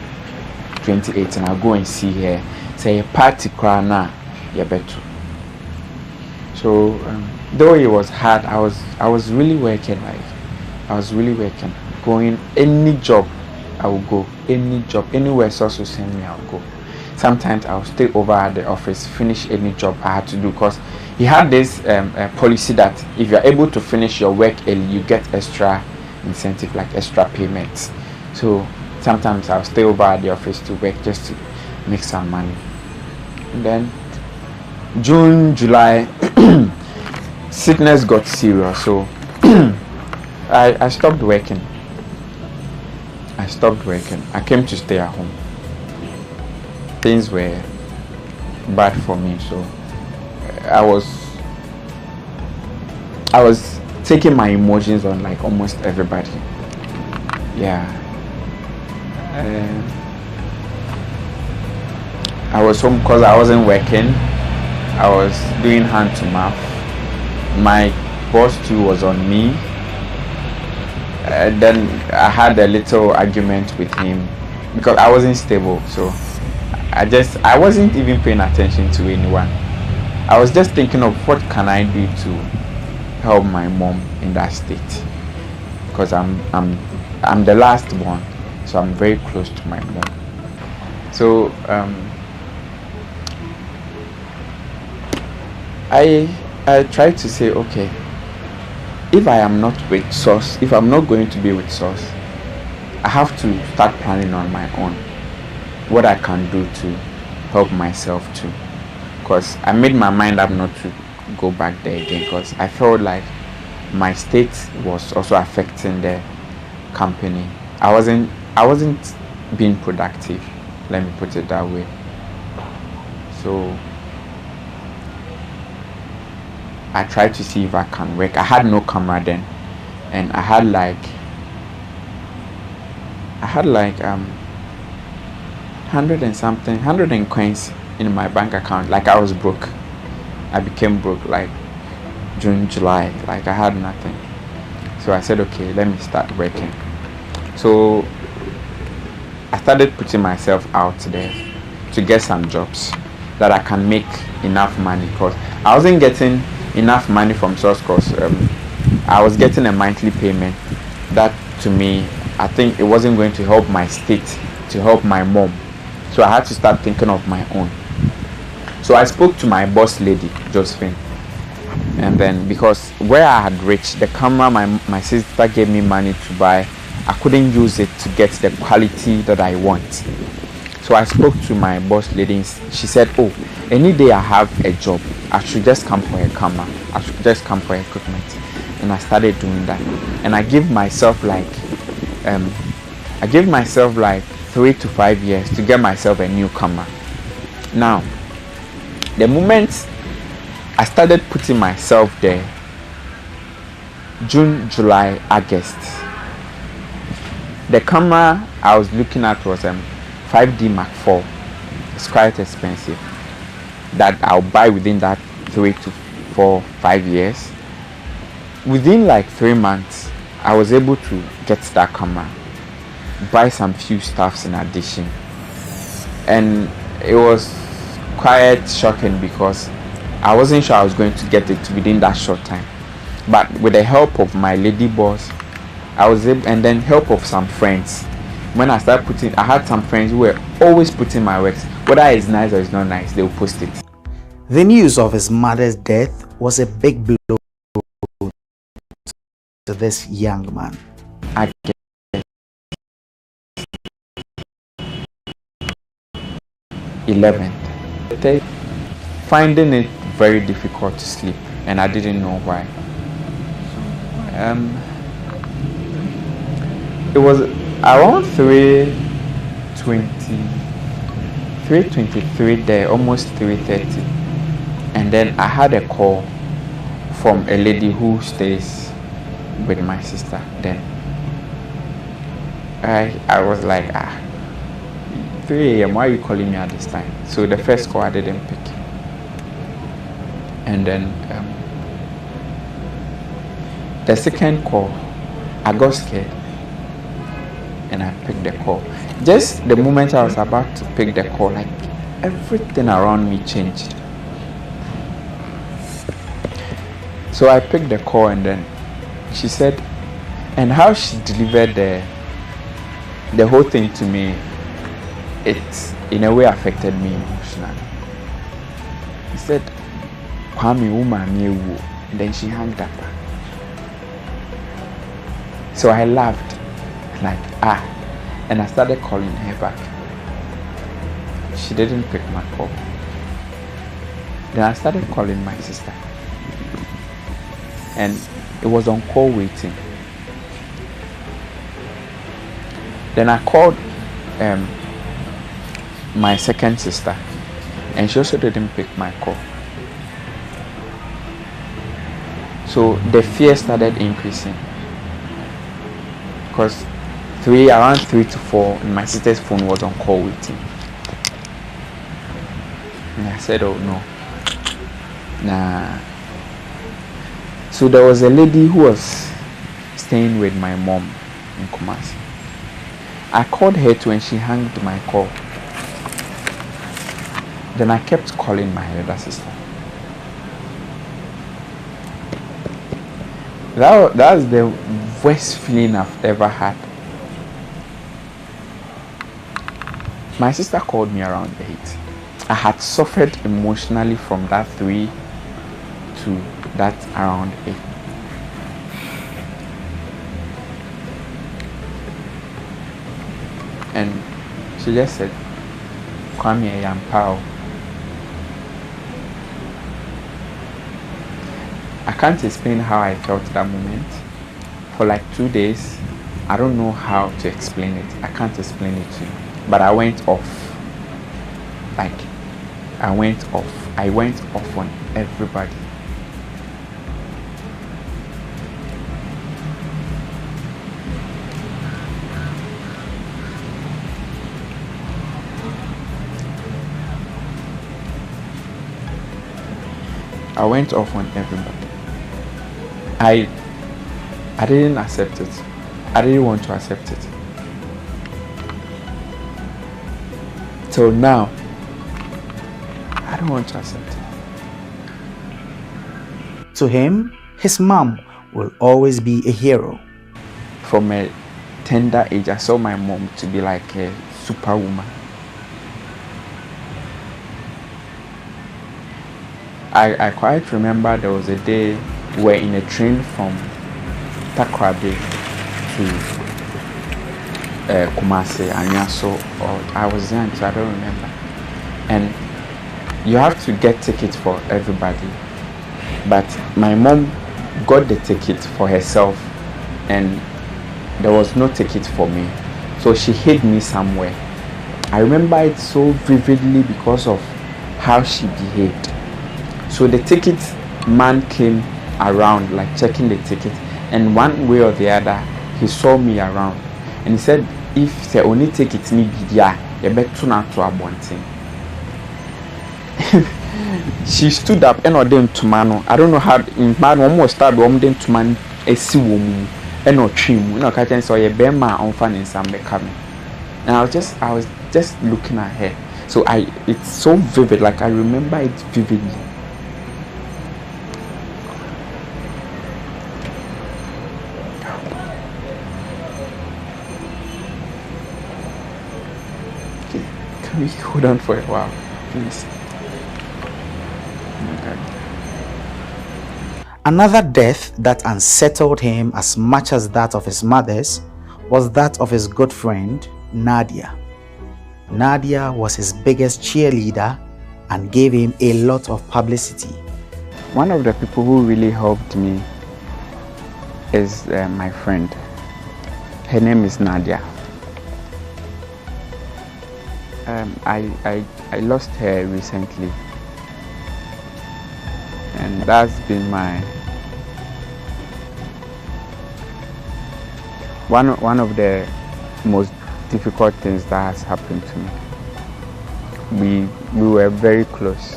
2018, I'll go and see her, say a party crana, yeah, better. So though it was hard, I was really working. Going any job, I will go. Any job, anywhere source will send me, I'll go. sometimes I'll stay over at the office, finish any job I had to do, because he had this policy that if you're able to finish your work early, you get extra incentive, like extra payments. So sometimes I'll stay over at the office to work just to make some money. And then June, July, sickness got serious, so I stopped working. I came to stay at home. Things were bad for me, so I was taking my emotions on like almost everybody. Yeah. I was home because I wasn't working. I was doing hand to mouth. My boss too was on me. Then I had a little argument with him because I wasn't stable, so I wasn't even paying attention to anyone. I was just thinking of what can I do to help my mom in that state, because I'm the last born, so I'm very close to my mom. So I tried to say, okay, if I am not with Source, if I'm not going to be with Source, I have to start planning on my own what I can do to help myself too, because I made my mind up not to go back there again, because I felt like my state was also affecting the company. I wasn't being productive, let me put it that way. So I tried to see if I can work. I had no camera then, and I had like 100 coins in my bank account. Like I was broke. I became broke like June, July. Like I had nothing. So I said, okay, let me start working. So I started putting myself out there to get some jobs that I can make enough money, because I wasn't getting enough money from Source, because I was getting a monthly payment that to me, I think it wasn't going to help my state, to help my mom. So I had to start thinking of my own. So I spoke to my boss lady, Josephine, and then because where I had reached, the camera my sister gave me money to buy, I couldn't use it to get the quality that I want. So I spoke to my boss lady. She said, oh, any day I have a job, I should just come for a camera, I should just come for equipment. And I started doing that, and I give myself like 3 to 5 years to get myself a new camera. Now the moment I started putting myself there, June, July, August, the camera I was looking at was 5D Mark IV. It's quite expensive, that I'll buy within that 3 to 5 years. Within like 3 months, I was able to get that camera, buy some few stuffs in addition, and it was quite shocking because I wasn't sure I was going to get it within that short time. But with the help of my lady boss, I was able, and then help of some friends. When I started putting, I had some friends who were always putting my works, whether it's nice or it's not nice, they will post it. The news of his mother's death was a big blow to this young man. I guess 11th, finding it very difficult to sleep, and I didn't know why. It was around 3:23 there, almost 3:30, and then I had a call from a lady who stays with my sister. Then I was like, 3 a.m. why are you calling me at this time? So the first call I didn't pick, and then the second call I got scared and I picked the call. Just the moment I was about to pick the call, like everything around me changed. So I picked the call, and then she said, and how she delivered the whole thing to me, in a way affected me emotionally. He said, Kwame woman, and then she hung up. So I laughed, like, and I started calling her back. She didn't pick my call. Then I started calling my sister, and it was on call waiting. Then I called my second sister, and she also didn't pick my call. So the fear started increasing, because around 3 to 4, my sister's phone was on call waiting. And I said, oh no, nah. So there was a lady who was staying with my mom in Kumasi. I called her too, and she hung my call. Then I kept calling my elder sister. That's the worst feeling I've ever had. My sister called me around 8. I had suffered emotionally from that 3 to that around 8. And she just said, Kwame, I am Pao. I can't explain how I felt that moment. For like 2 days, I don't know how to explain it. I can't explain it to you. But I went off. Like, I went off on everybody. I went off on everybody. I didn't accept it. I didn't want to accept it. So now, I don't want to accept it. To him, his mom will always be a hero. From a tender age, I saw my mom to be like a superwoman. I quite remember there was a day we were in a train from Takrabe to Kumasi, Anyaso, or I was young, so I don't remember. And you have to get tickets for everybody. But my mom got the ticket for herself, and there was no ticket for me. So she hid me somewhere. I remember it so vividly because of how she behaved. So the ticket man came around, like checking the ticket, and one way or the other, he saw me around, and he said, if the only ticket need be there, you better not to abonting. She stood up and ordered to mano. I don't know how in man almost started woman to man a sea woman and no trim, no catching so a bema on fan in some coming. And I was just looking at her. So it's so vivid, like I remember it vividly. Can we hold on for a while, please? Another death that unsettled him as much as that of his mother's was that of his good friend, Nadia. Nadia was his biggest cheerleader and gave him a lot of publicity. One of the people who really helped me is my friend. Her name is Nadia. I lost her recently, and that's been my one of the most difficult things that has happened to me. We were very close.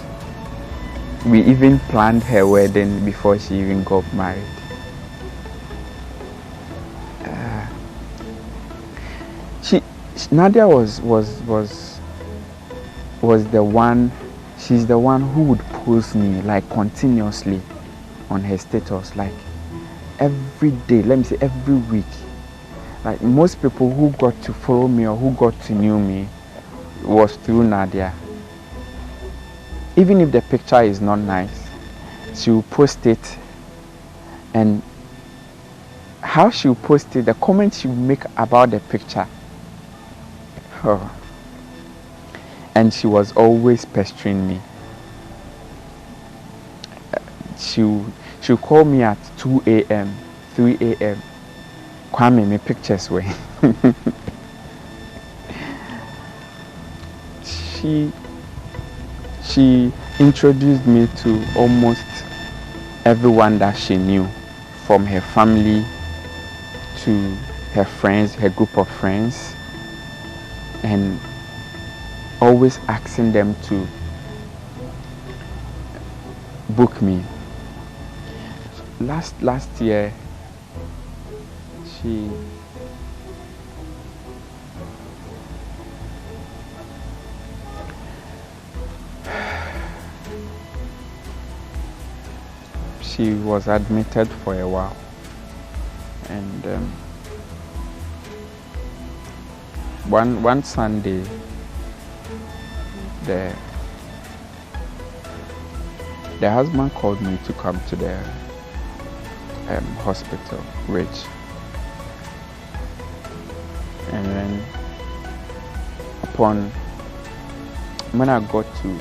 We even planned her wedding before she even got married. Nadia was the one. She's the one who would post me like continuously on her status, like every day, let me say every week. Like most people who got to follow me or who got to know me was through Nadia. Even if the picture is not nice, she will post it, and how she will post it, the comments she will make about the picture. Oh. And she was always pestering me. She'll call me at 2 a.m., 3 a.m. Kwame, my pictures way. She introduced me to almost everyone that she knew, from her family to her friends, her group of friends, and always asking them to book me. Last year, she was admitted for a while, and one Sunday, the husband called me to come to the hospital, Rich, and then when I got to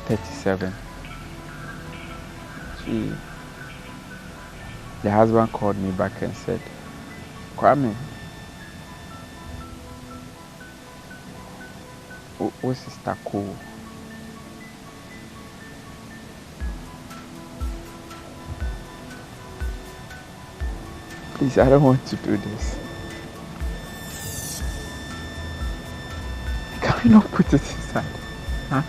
37, the husband called me back and said, Kwame, what's Sister Cool? Please, I don't want to do this. Can we not put it inside? Huh?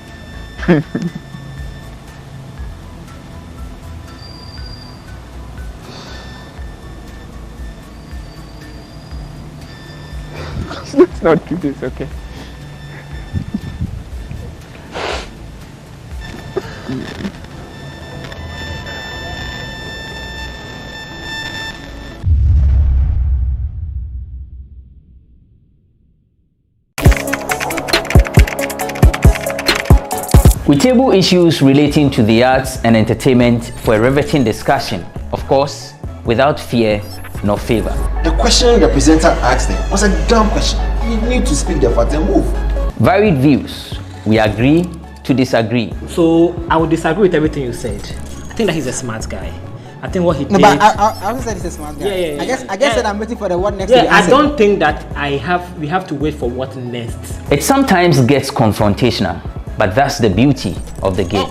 Let's not do this, okay? We table issues relating to the arts and entertainment for a riveting discussion, of course, without fear nor favor. The question the presenter asked them was a dumb question. You need to speak the fact and move. Varied views. We agree to disagree. So I would disagree with everything you said. I think that he's a smart guy. I think what he did. No, but I also said he's a smart guy. Yeah. I guess that I'm waiting for the what next. Yeah, I don't think that we have to wait for what next. It sometimes gets confrontational, but that's the beauty of the game.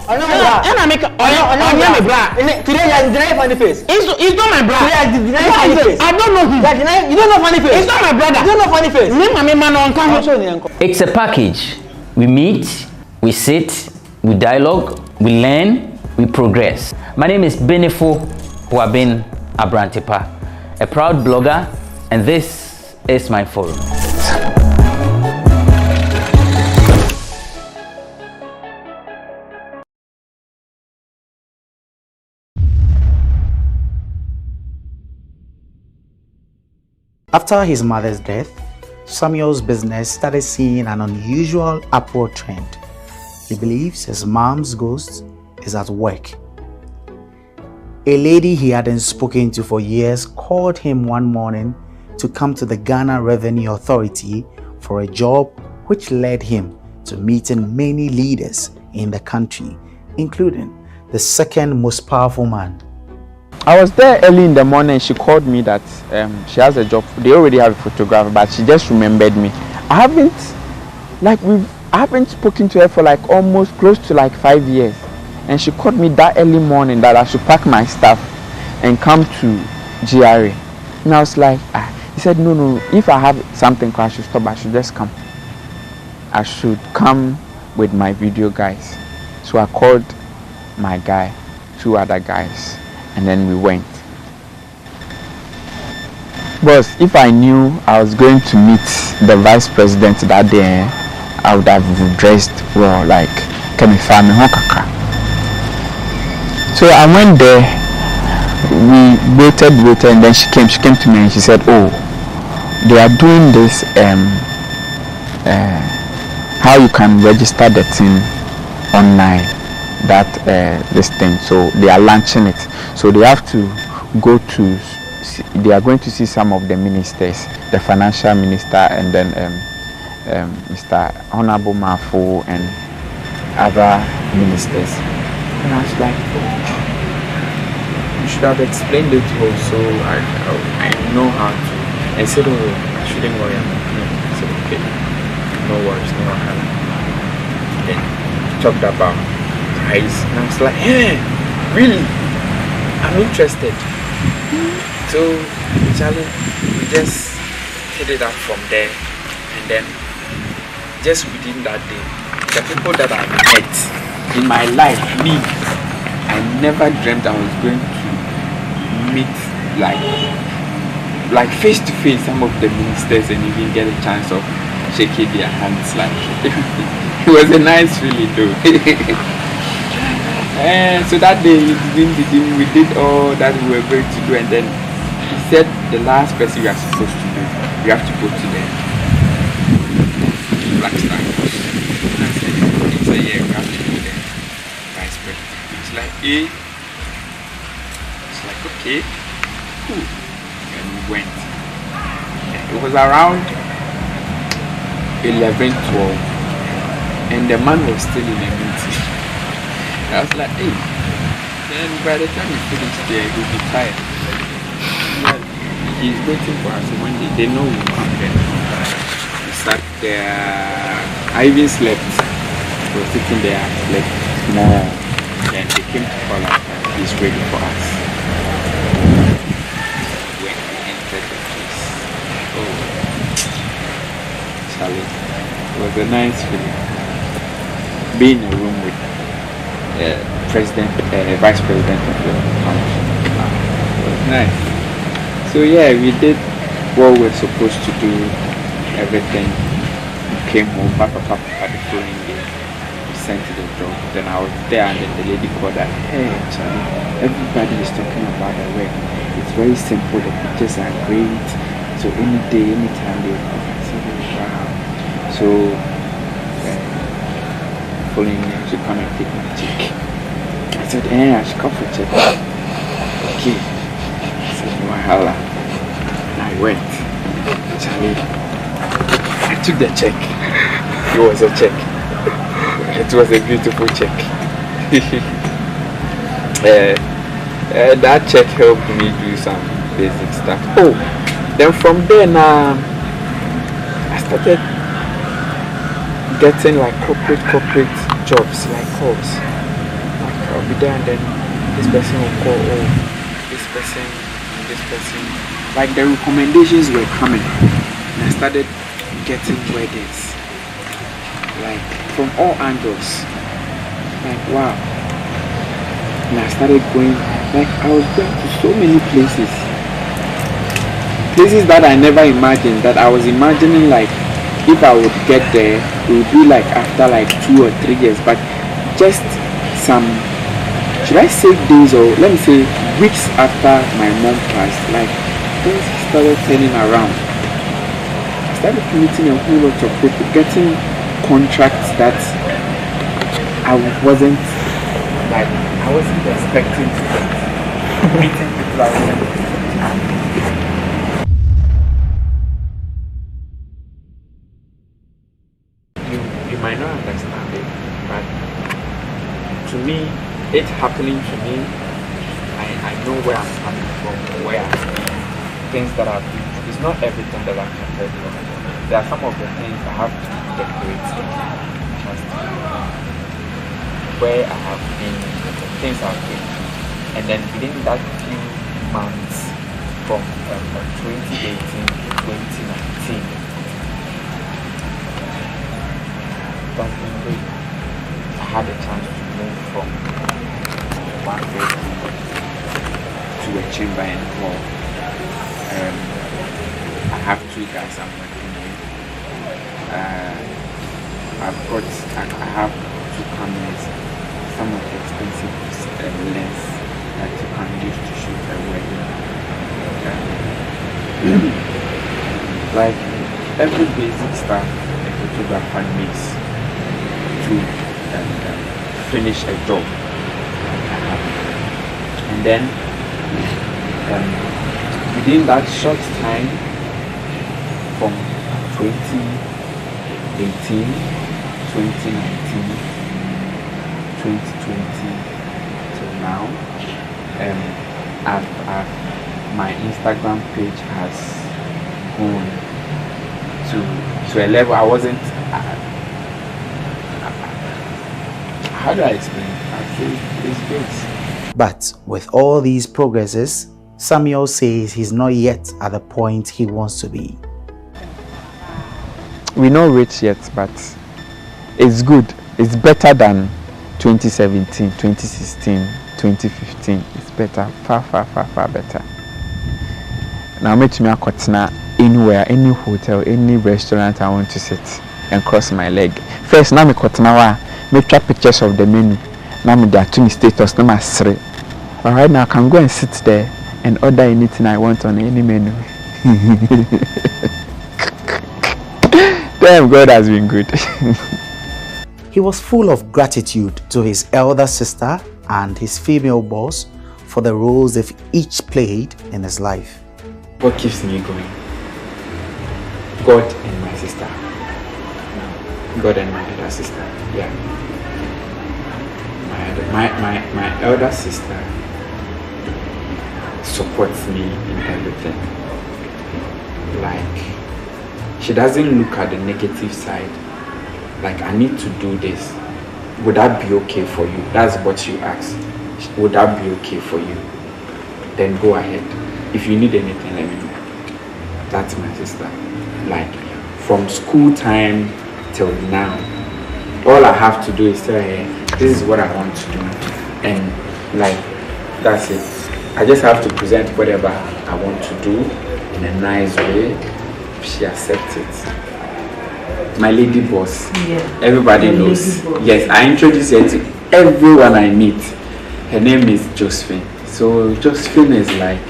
Today you deny funny face. It's not my brother. Today you deny funny face. I don't know him. You don't know funny face. It's not my brother. You don't know funny face. It's a package. We meet, we sit, we dialogue, we learn, we progress. My name is Benefo Huabin Abrantepa, a proud blogger, and this is my forum. After his mother's death, Samuel's business started seeing an unusual upward trend. He believes his mom's ghost is at work. A lady he hadn't spoken to for years called him one morning to come to the Ghana Revenue Authority for a job, which led him to meeting many leaders in the country, including the second most powerful man. I was there early in the morning. She called me that she has a job. They already have a photographer, but she just remembered me. I haven't spoken to her for like almost close to like 5 years. And she called me that early morning that I should pack my stuff and come to GRA. And I was like, he said, no, if I have something, I should stop. I should just come. I should come with my video guys. So I called my guy, 2 other guys, and then we went. But if I knew I was going to meet the vice president that day, I would have dressed well, like Kemifami Hokaka. So I went there, we waited, and then she came to me and she said, oh, they are doing this how you can register the thing online, that this thing. So they are launching it. So they have to go to, they are going to see some of the ministers, the financial minister, and then Mr. Honorable Mafu and other ministers. And I was like, you should have explained it all, so I know how to. I said, oh, I shouldn't worry about it. I said, okay, no worries, no harm. Then talked about price, and I was like, hey, really? I'm interested. So, Charlie, we just hit it up from there, and then just within that day, the people that I met in my life, me, I never dreamt I was going to meet like face to face some of the ministers and even get a chance of shaking their hands. Like it was a nice feeling though. And so that day we did all that we were going to do, and then he said the last person we are supposed to do, we have to go to the Black Star. And I said, it's a year, we have to do the vice president. It's like, it's like, okay, cool. And we went. And it was around 11, 12, and the man was still in a meeting. I was like, hey, then by the time we finish there, we'll be tired. He's waiting for us. One day they know we'll come there. We sat there. I even slept. We were sitting there and slept more. Then they came to call us. He's ready for us. When we entered the place, oh, Charlie, it was a nice feeling. Being in a room with president, vice president of the country. It was nice. So yeah, we did what we were supposed to do. Everything. We came home, Papa the following day. We sent the job. Then I was there, and then the lady called that, hey, Charlie, everybody is talking about the work. It's very simple. The pictures are great. So any day, anytime they come, I said, wow. So following me, she come and take my check. I said, I should come for check. Okay. I said, Wahala. And I went. Charlie, I took the check. It was a check. It was a beautiful check. That check helped me do some basic stuff. Oh, then from there now, I started getting like corporate jobs, like calls. Like I'll be there and then this person will call, oh, this person. Like the recommendations were coming, and I started getting weddings, like from all angles. Like wow. And I started going, like I was going to so many places that I never imagined, that I was imagining like if I would get there, it would be like after like 2 or 3 years, but just some, should I say days, or let me say weeks after my mom passed, like things started turning around. I started meeting a whole lot of people, getting contracts that I wasn't expecting to get. Meeting people I wasn't expecting. You might not understand it, but to me, it happening to me, I know where I'm coming from, where I've been, things that I've been through. It's not everything that I can tell you. There are some of the things I have to decorate them. Just where I have been, the things I've been through. And then within that few months from 2018 to 2019, that's been great. I had a chance to move from one bedroom to a chamber and hall. I have 2 guys I'm working with. I have 2 cameras, some of the expensive lens that you can use to shoot a wedding. Like every basic stuff a photographer needs. to finish a job. And then within that short time, from 2018, 2019, 2020 till now, my Instagram page has grown to a level I wasn't. How do I explain? I feel it's great. But with all these progresses, Samuel says he's not yet at the point he wants to be. We're not rich yet, but it's good. It's better than 2017, 2016, 2015. It's better, far better. Now, make me a kotna anywhere, any hotel, any restaurant I want to sit and cross my leg. First, now me kotna wa make pictures of the menu. Now me there to me status, no mastery. But right now, I can go and sit there and order anything I want on any menu. Damn, God has been good. He was full of gratitude to his elder sister and his female boss for the roles they've each played in his life. What keeps me going? God and my sister. God and my elder sister. Yeah. My elder sister supports me in everything. Like, she doesn't look at the negative side. Like, I need to do this. Would that be okay for you? That's what you ask. Would that be okay for you? Then go ahead. If you need anything, let me know. That's my sister. Like, from school time till now, all I have to do is tell her, this is what I want to do. And like, that's it. I just have to present whatever I want to do in a nice way. She accepts it. My lady boss. Yeah. Everybody knows. Yes, I introduce her to everyone I meet. Her name is Josephine. So Josephine is like,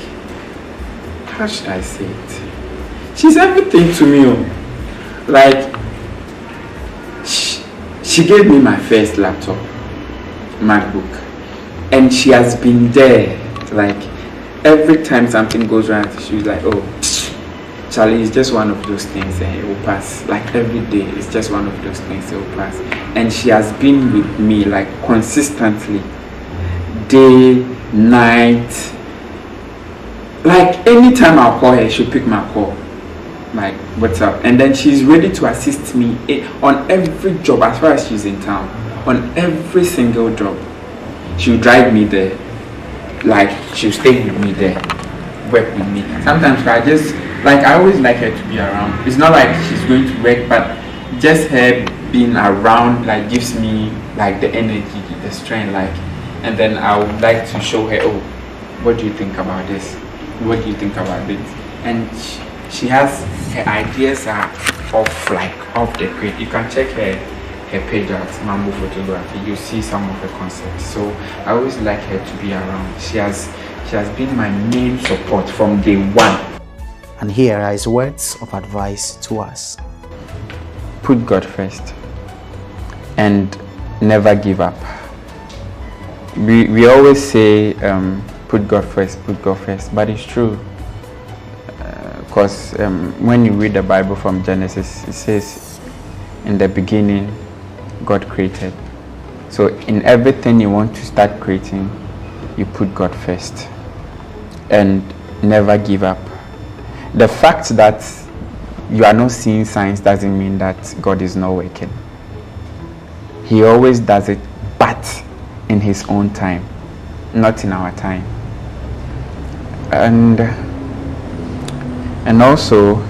how should I say it? She's everything to me. Like, she gave me my first laptop, MacBook, and she has been there. Like, every time something goes wrong, she's like, oh, Charlie, it's just one of those things and it will pass. Like, every day, it's just one of those things, it will pass. And she has been with me, like, consistently, day, night. Like, anytime I'll call her, she'll pick my call. Like, what's up? And then she's ready to assist me on every job as far as she's in town. On every single job. She'll drive me there. Like, she'll stay with me there. Work with me. Sometimes I always like her to be around. It's not like she's going to work, but just her being around, like, gives me, like, the energy, the strength, like. And then I would like to show her, oh, what do you think about this? What do you think about this? And she has, her ideas are off the grid. You can check her page out, Mambo Photography. You see some of her concepts. So I always like her to be around. She has been my main support from day one. And here are his words of advice to us. Put God first and never give up. We always say put God first, but it's true. Because when you read the Bible from Genesis, it says, in the beginning, God created. So in everything you want to start creating, you put God first. And never give up. The fact that you are not seeing signs doesn't mean that God is not working. He always does it, but in his own time, not in our time. And also,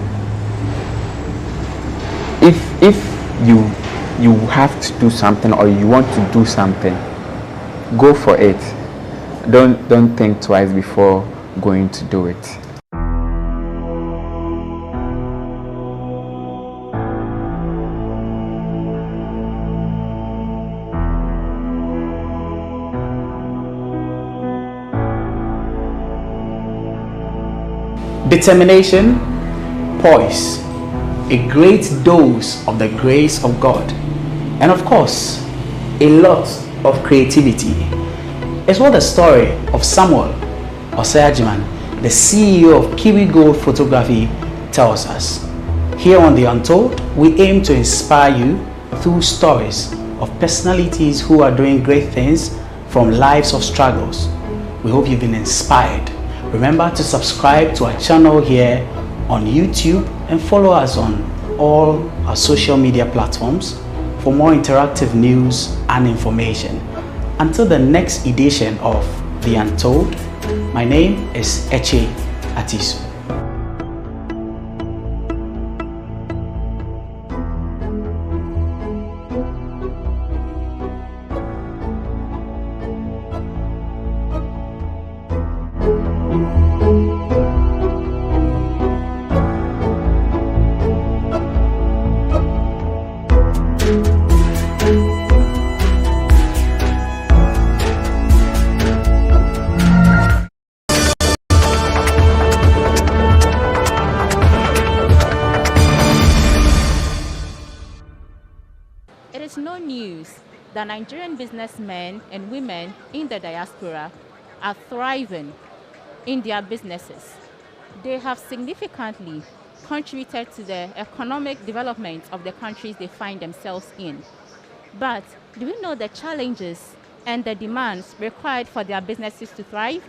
if you have to do something or you want to do something, go for it. Don't think twice before going to do it. Determination, poise, a great dose of the grace of God, and of course, a lot of creativity. It's what the story of Samuel Osei-Agyemang, the CEO of Kiwi Gold Photography, tells us. Here on The Untold, we aim to inspire you through stories of personalities who are doing great things from lives of struggles. We hope you've been inspired. Remember to subscribe to our channel here on YouTube and follow us on all our social media platforms for more interactive news and information. Until the next edition of The Untold, my name is Eche Atisu. It is no news that Nigerian businessmen and women in the diaspora are thriving in their businesses. They have significantly contributed to the economic development of the countries they find themselves in. But do we know the challenges and the demands required for their businesses to thrive?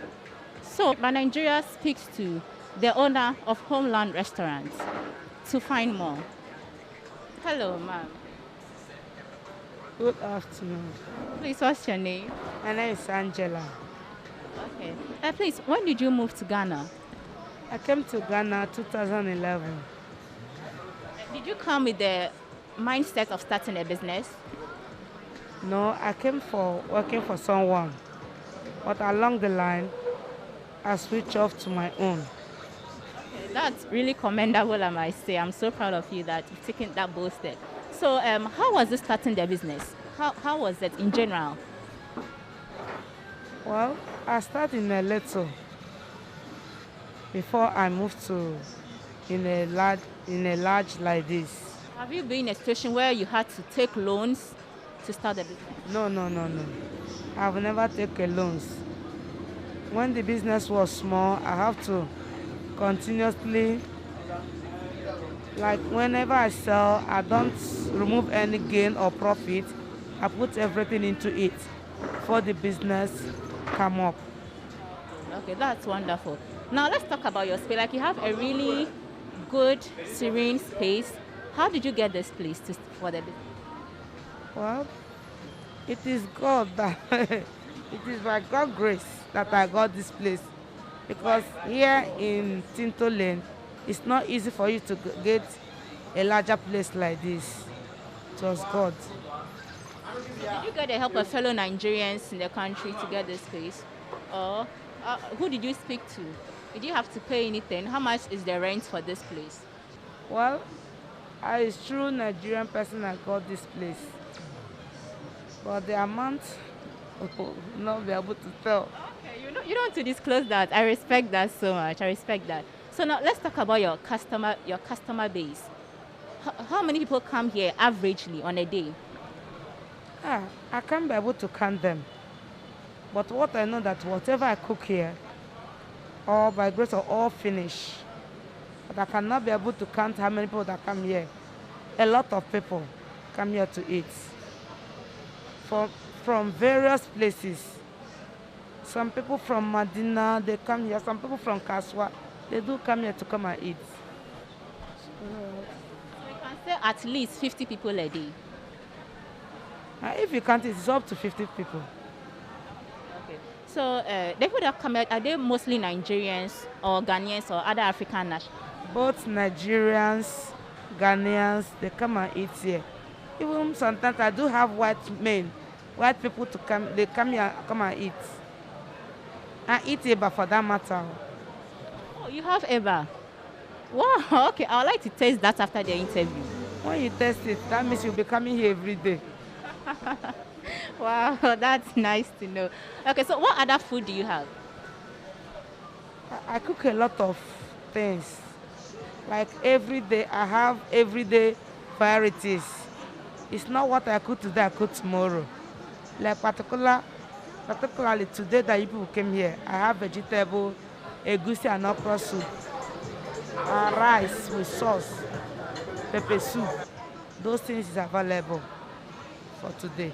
So, Nigeria speaks to the owner of Homeland Restaurants to find more. Hello, ma'am. Good afternoon. Please, what's your name? My name is Angela. Okay. Please, when did you move to Ghana? I came to Ghana 2011. Did you come with the mindset of starting a business? No, I came for working for someone. But along the line, I switched off to my own. Okay, that's really commendable, I might say. I'm so proud of you that you've taken that bold step. So how was it starting the business? How was it in general? Well, I started in a little before I moved to in a large like this. Have you been in a situation where you had to take loans to start the business? No. I've never taken loans. When the business was small, I have to continuously, like whenever I sell, I don't remove any gain or profit. I put everything into it for the business come up. Okay, that's wonderful. Now let's talk about your space. Like you have a really good, serene space. How did you get this place for the business? Well, it is God that it is by God's grace that I got this place, because here in Tinto Lane, it's not easy for you to get a larger place like this. It was God. Did you get the help of fellow Nigerians in the country to get this place? Or who did you speak to? Did you have to pay anything? How much is the rent for this place? Well, it's through Nigerian person I got this place. But the amount, will not be able to tell. Okay, you don't want to disclose that. I respect that so much. I respect that. So now let's talk about your customer base. How many people come here averagely on a day? I can't be able to count them. But what I know that whatever I cook here, all by grace of all finish. But I cannot be able to count how many people that come here. A lot of people come here to eat. From various places. Some people from Medina, they come here. Some people from Kaswa, they do come here to come and eat. So you can say at least 50 people a day. If you count it, it's up to 50 people. Okay. So the people that come here, are they mostly Nigerians or Ghanaians or other African nationals? Both Nigerians, Ghanaians, they come and eat here. Even sometimes I do have white people to come, they come here, come and eat. I eat eba for that matter. Oh, you have eba? Wow, okay, I would like to taste that after the interview. When you taste it, that means you'll be coming here every day. Wow, that's nice to know. Okay, so what other food do you have? I cook a lot of things. Like every day, I have everyday varieties. It's not what I cook today, I cook tomorrow. Like particularly today that you people came here, I have vegetable, egusi and okra soup, and rice with sauce, pepper soup. Those things is available for today.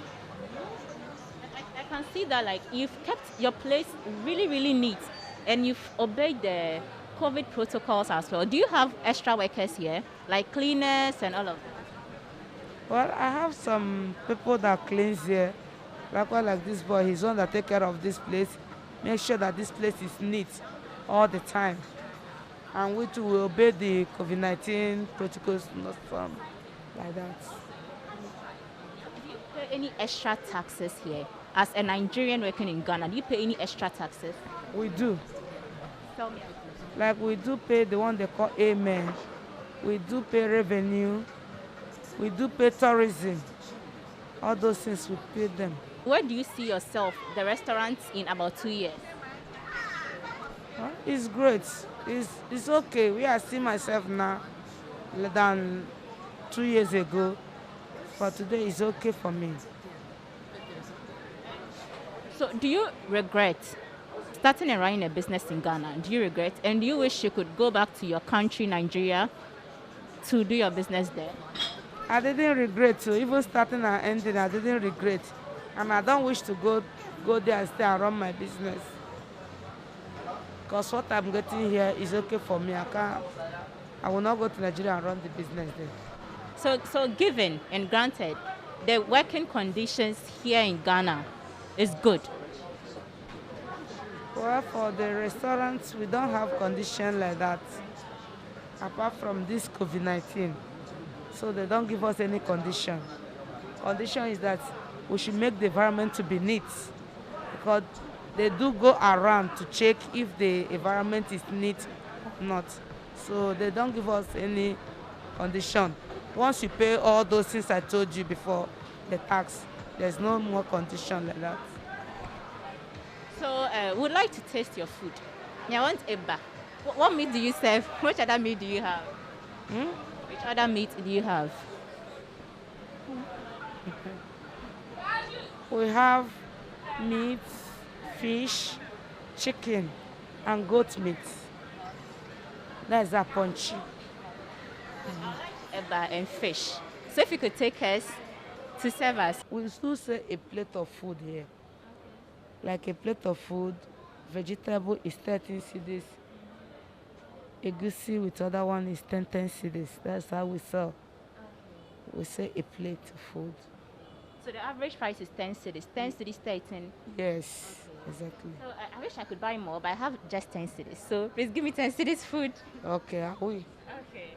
I can see that like you've kept your place really neat and you've obeyed the COVID protocols as well. Do you have extra workers here, like cleaners and all of that? Well, I have some people that cleans here, like this boy. He's one that take care of this place, make sure that this place is neat all the time. And we too will obey the COVID-19 protocols, not like that. Do you pay any extra taxes here? As a Nigerian working in Ghana, do you pay any extra taxes? We do. Tell me. Like we do pay the one they call Amen. We do pay revenue. We do pay tourism. All those things we pay them. Where do you see yourself, the restaurant, in about 2 years? It's great. It's okay. We are seeing myself now than 2 years ago. For today, it's okay for me. So do you regret starting and running a business in Ghana? Do you regret? And do you wish you could go back to your country, Nigeria, to do your business there? I didn't regret. So even starting and ending, I didn't regret. And I don't wish to go there and stay and run my business. Because what I'm getting here is okay for me. I will not go to Nigeria and run the business there. So given and granted, the working conditions here in Ghana is good. Well, for the restaurants, we don't have condition like that, apart from this COVID-19. So they don't give us any condition. Condition is that we should make the environment to be neat, because they do go around to check if the environment is neat or not. So they don't give us any condition. Once you pay all those things I told you before, the tax, there's no more condition like that. So we'd like to taste your food. I want eba. What meat do you serve? Which other meat do you have? Which other meat do you have? We have meat, fish, chicken, and goat meat. That's a punchy. Eba and fish. So if you could take us to serve us. We still say a plate of food here. Like a plate of food, vegetable is 13 cedis. Egusi with other one is 10 cedis. That's how we sell. We say a plate of food. So the average price is 10 cedis. 10 cedis, 13. Yes, exactly. So I wish I could buy more, but I have just 10 cedis. So please give me 10 cedis food. Okay, I will. Okay.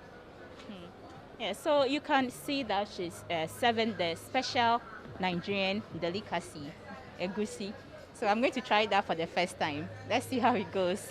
Yeah, so you can see that she's serving the special Nigerian delicacy, egusi. So I'm going to try that for the first time. Let's see how it goes.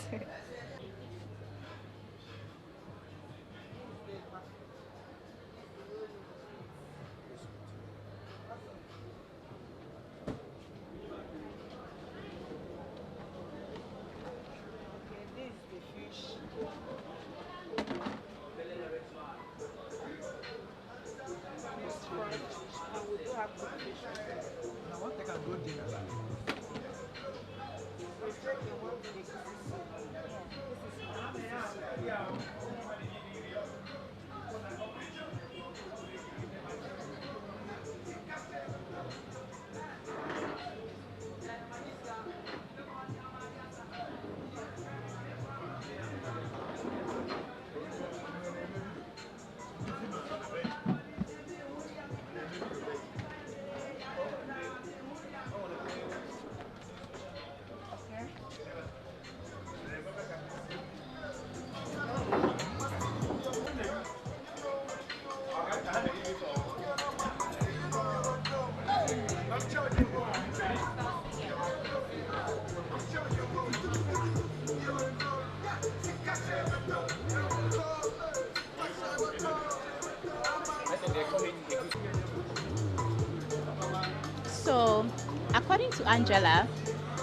So, according to Angela,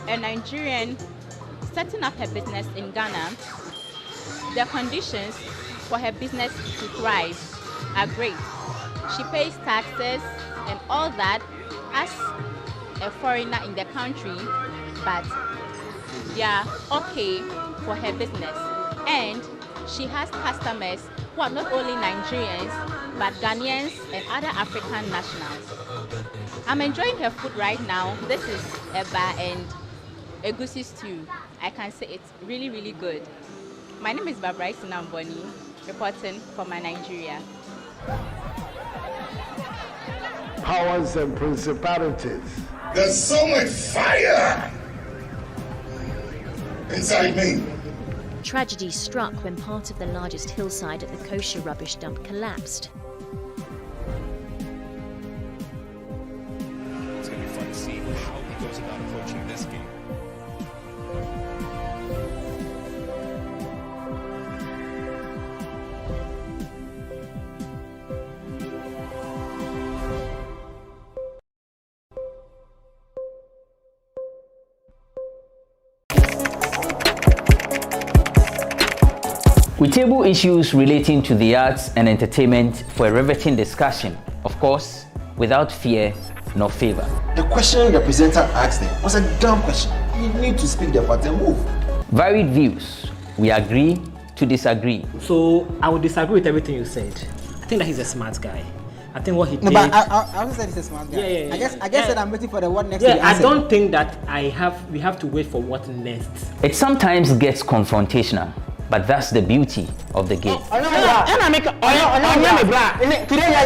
a Nigerian setting up her business in Ghana, the conditions for her business to thrive are great. She pays taxes and all that as a foreigner in the country, but they are okay for her business. And she has customers who are not only Nigerians, but Ghanaians and other African nationals. I'm enjoying her food right now. This is eba and egusi stew. I can say it's really, really good. My name is Barbara Sinamboni, reporting from Nigeria. Powers and principalities. There's so much fire inside me. Tragedy struck when part of the largest hillside at the kosher rubbish dump collapsed. It's going to be fun to see how he goes about approaching this game. We table issues relating to the arts and entertainment for a riveting discussion, of course, without fear nor favor. The question the presenter asked them was a dumb question. You need to speak the part and move. Varied views. We agree to disagree. So I would disagree with everything you said. I think that he's a smart guy. I think what he did. No, but I also said he's a smart guy. Yeah. I guess that I'm waiting for the what next. Yeah, I don't think that we have to wait for what next. It sometimes gets confrontational, but that's the beauty of the game. Today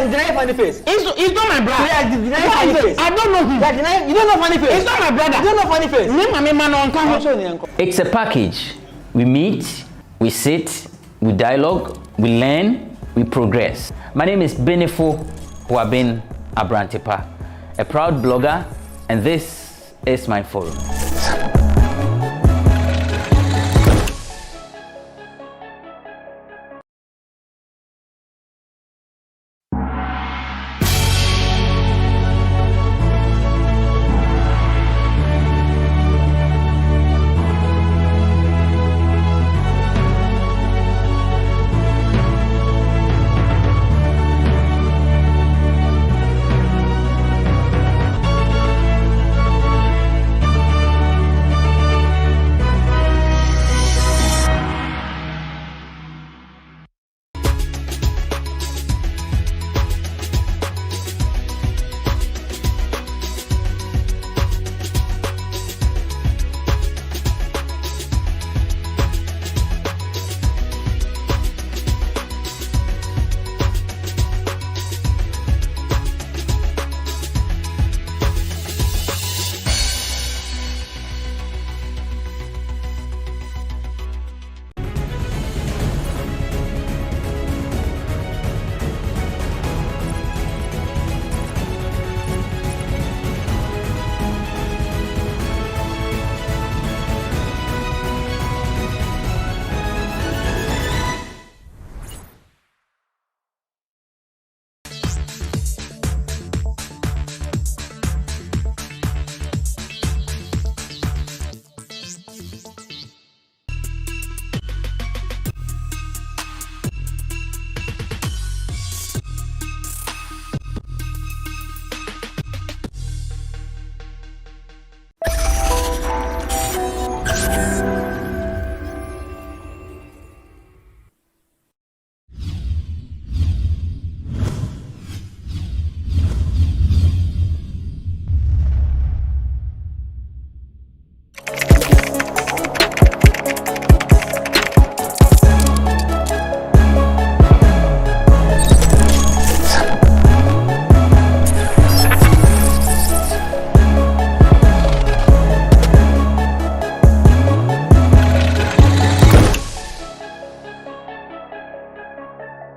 you deny funny face. It's not my brother. Today you deny funny face. I don't know him. You don't know funny face. It's not my brother. You don't know funny face. It's a package. We meet, we sit, we dialogue, we learn, we progress. My name is Benefo Huabin Abrantepa, a proud blogger, and this is my forum.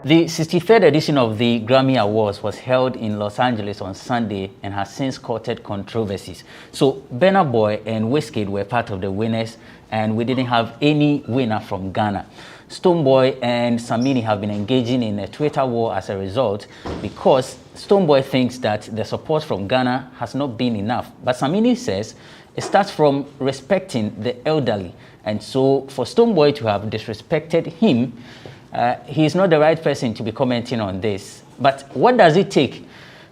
The 63rd edition of the Grammy Awards was held in Los Angeles on Sunday and has since courted controversies. So Burna Boy and Wizkid were part of the winners, and we didn't have any winner from Ghana. Stonebwoy and Samini have been engaging in a Twitter war as a result, because Stonebwoy thinks that the support from Ghana has not been enough. But Samini says it starts from respecting the elderly. And so for Stonebwoy to have disrespected him, he is not the right person to be commenting on this. But what does it take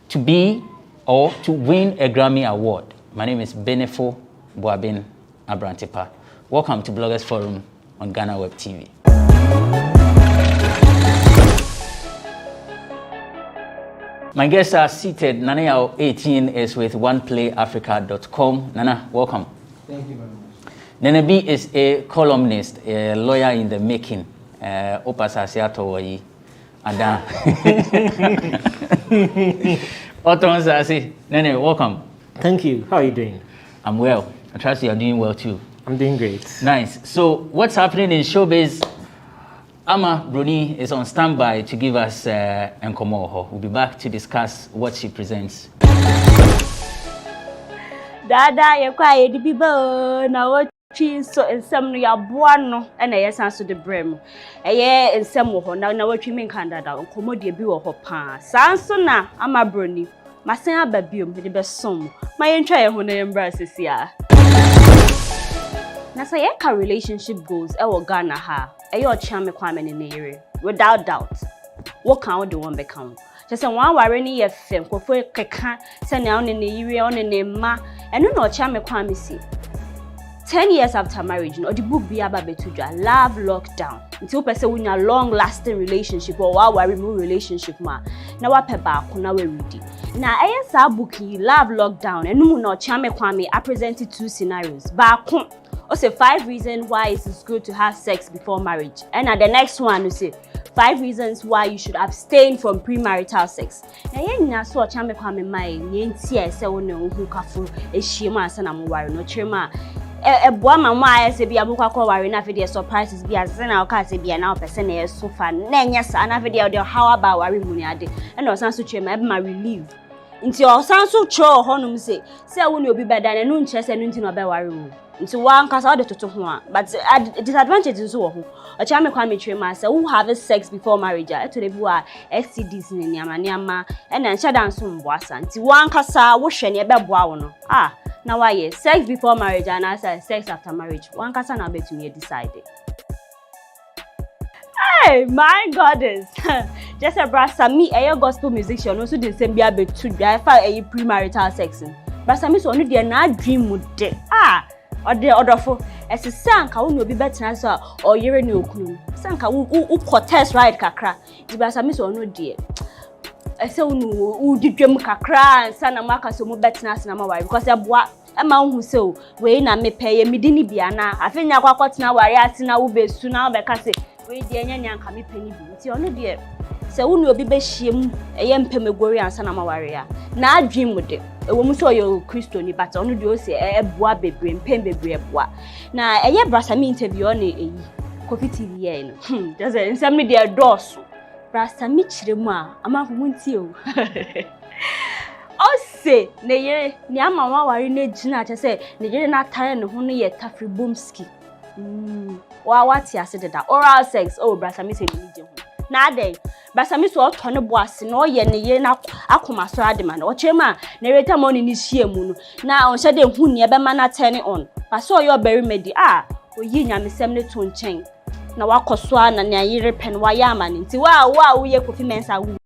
to be or to win a Grammy Award? My name is Benefo Boabin Abrantepa. Welcome to Bloggers Forum on GhanaWeb TV. My guests are seated. Nana Yao 18 is with OnePlayAfrica.com. Nana, welcome. Thank you very much. Nana B is a columnist, a lawyer in the making. Opas Asiato Wayi. Ada. Otons Asi. Nene, welcome. Thank you. How are you doing? I'm well. I trust you are doing well too. I'm doing great. Nice. So, what's happening in showbiz? Ama Bruni is on standby to give us Nkomo. We'll be back to discuss what she presents. Dada, you're quiet, the people. Now, what she's so in some ya buano, and I answer the brim. A year in some of her now, what you mean, Canada, Nkomo, dear Bill of her pa. Sansona, Ama Bruni. My son, baby, the best song. My entire when I embrace this year. Na say ka relationship goals e wo Ghana ha e yo chiame kwame ne ere without doubt what can do one become just say one ware ni ye fem kofo keka say na on ne ere on ne ma eno na chiame kwame si 10 years after marriage no the book bi aba betudwa love lockdown until person win a long lasting relationship or wa ware mu relationship ma na wa pe ba ko na we ready na esa book love lockdown eno mu na chiame kwame I presented 2 scenarios ba ko also 5 reasons why it is good to have sex before marriage. And the next one we say 5 reasons why you should abstain from premarital sex. Na yen na so cha me kwame mai yen tie se wo ne hu kafo ehiem ansa na mo ware no chirema boa ma mo aye se bia bukwa kwa ware na fe de surprises bia se na o ka se bia na o pese na so fa na enya sa na fe de how about ware mu ni ade e na o san so chirema e ma relieve nti o san so cho honum se wo ne obi beda na no nche se no nti no be ware mu nti one kasa ode toto ho a but disadvantage nso wo ho o cha me kwa me twe ma say who have sex before marriage e to dey bi wa STDs ne niama e na nche dan so mbo asa nti one kasa wo hwe ne e be boa wo no na why sex before marriage and sex after marriage one kasa na betumi decide. Hey, my goddess. Just a brasami a gospel musician also the same bia betu bia fa a premarital sex. Brasami so no dey na dream mu de or the other for as a sanka won obi betena so or yere ne okunu sanka wo protest right kakra di Brasami so no dey ese unu didwem kakra ansa na maka so mo betena se na ma ware because eboa e ma hu se o we na mepeye midini bia na afenya kwakotena ware ase na wo besu na wo beka se we di enya nyanka mepeni bi ti ono dey se unu obi be hiem eye mpemegori ansa na ma ware ya na adwem mu de ewo mu so yo Kristo ni but ono dey o se eboa bebre mpem bebre eboa na eye Brasami interview on eyi Kofi TV ye no just nsem me dey doors Brasami chiremu a amahu nti o o se ne ye ni amawa ware na gina che se ne ye na tare ne ho no ye Tafri Bomski wati ase deda oral sex Brasami se ni je ho na dey Brasami so to ne bo ase no ye ne ye na akoma so adema na o chema na reta money ni hie mu no na on hye de hu ne be ma na turn on pa so yo very medi oyi nyamesem ne to nchen na wakoso na ne ayire pen wa ya ama nti wa wo ye Kofi Mensa wu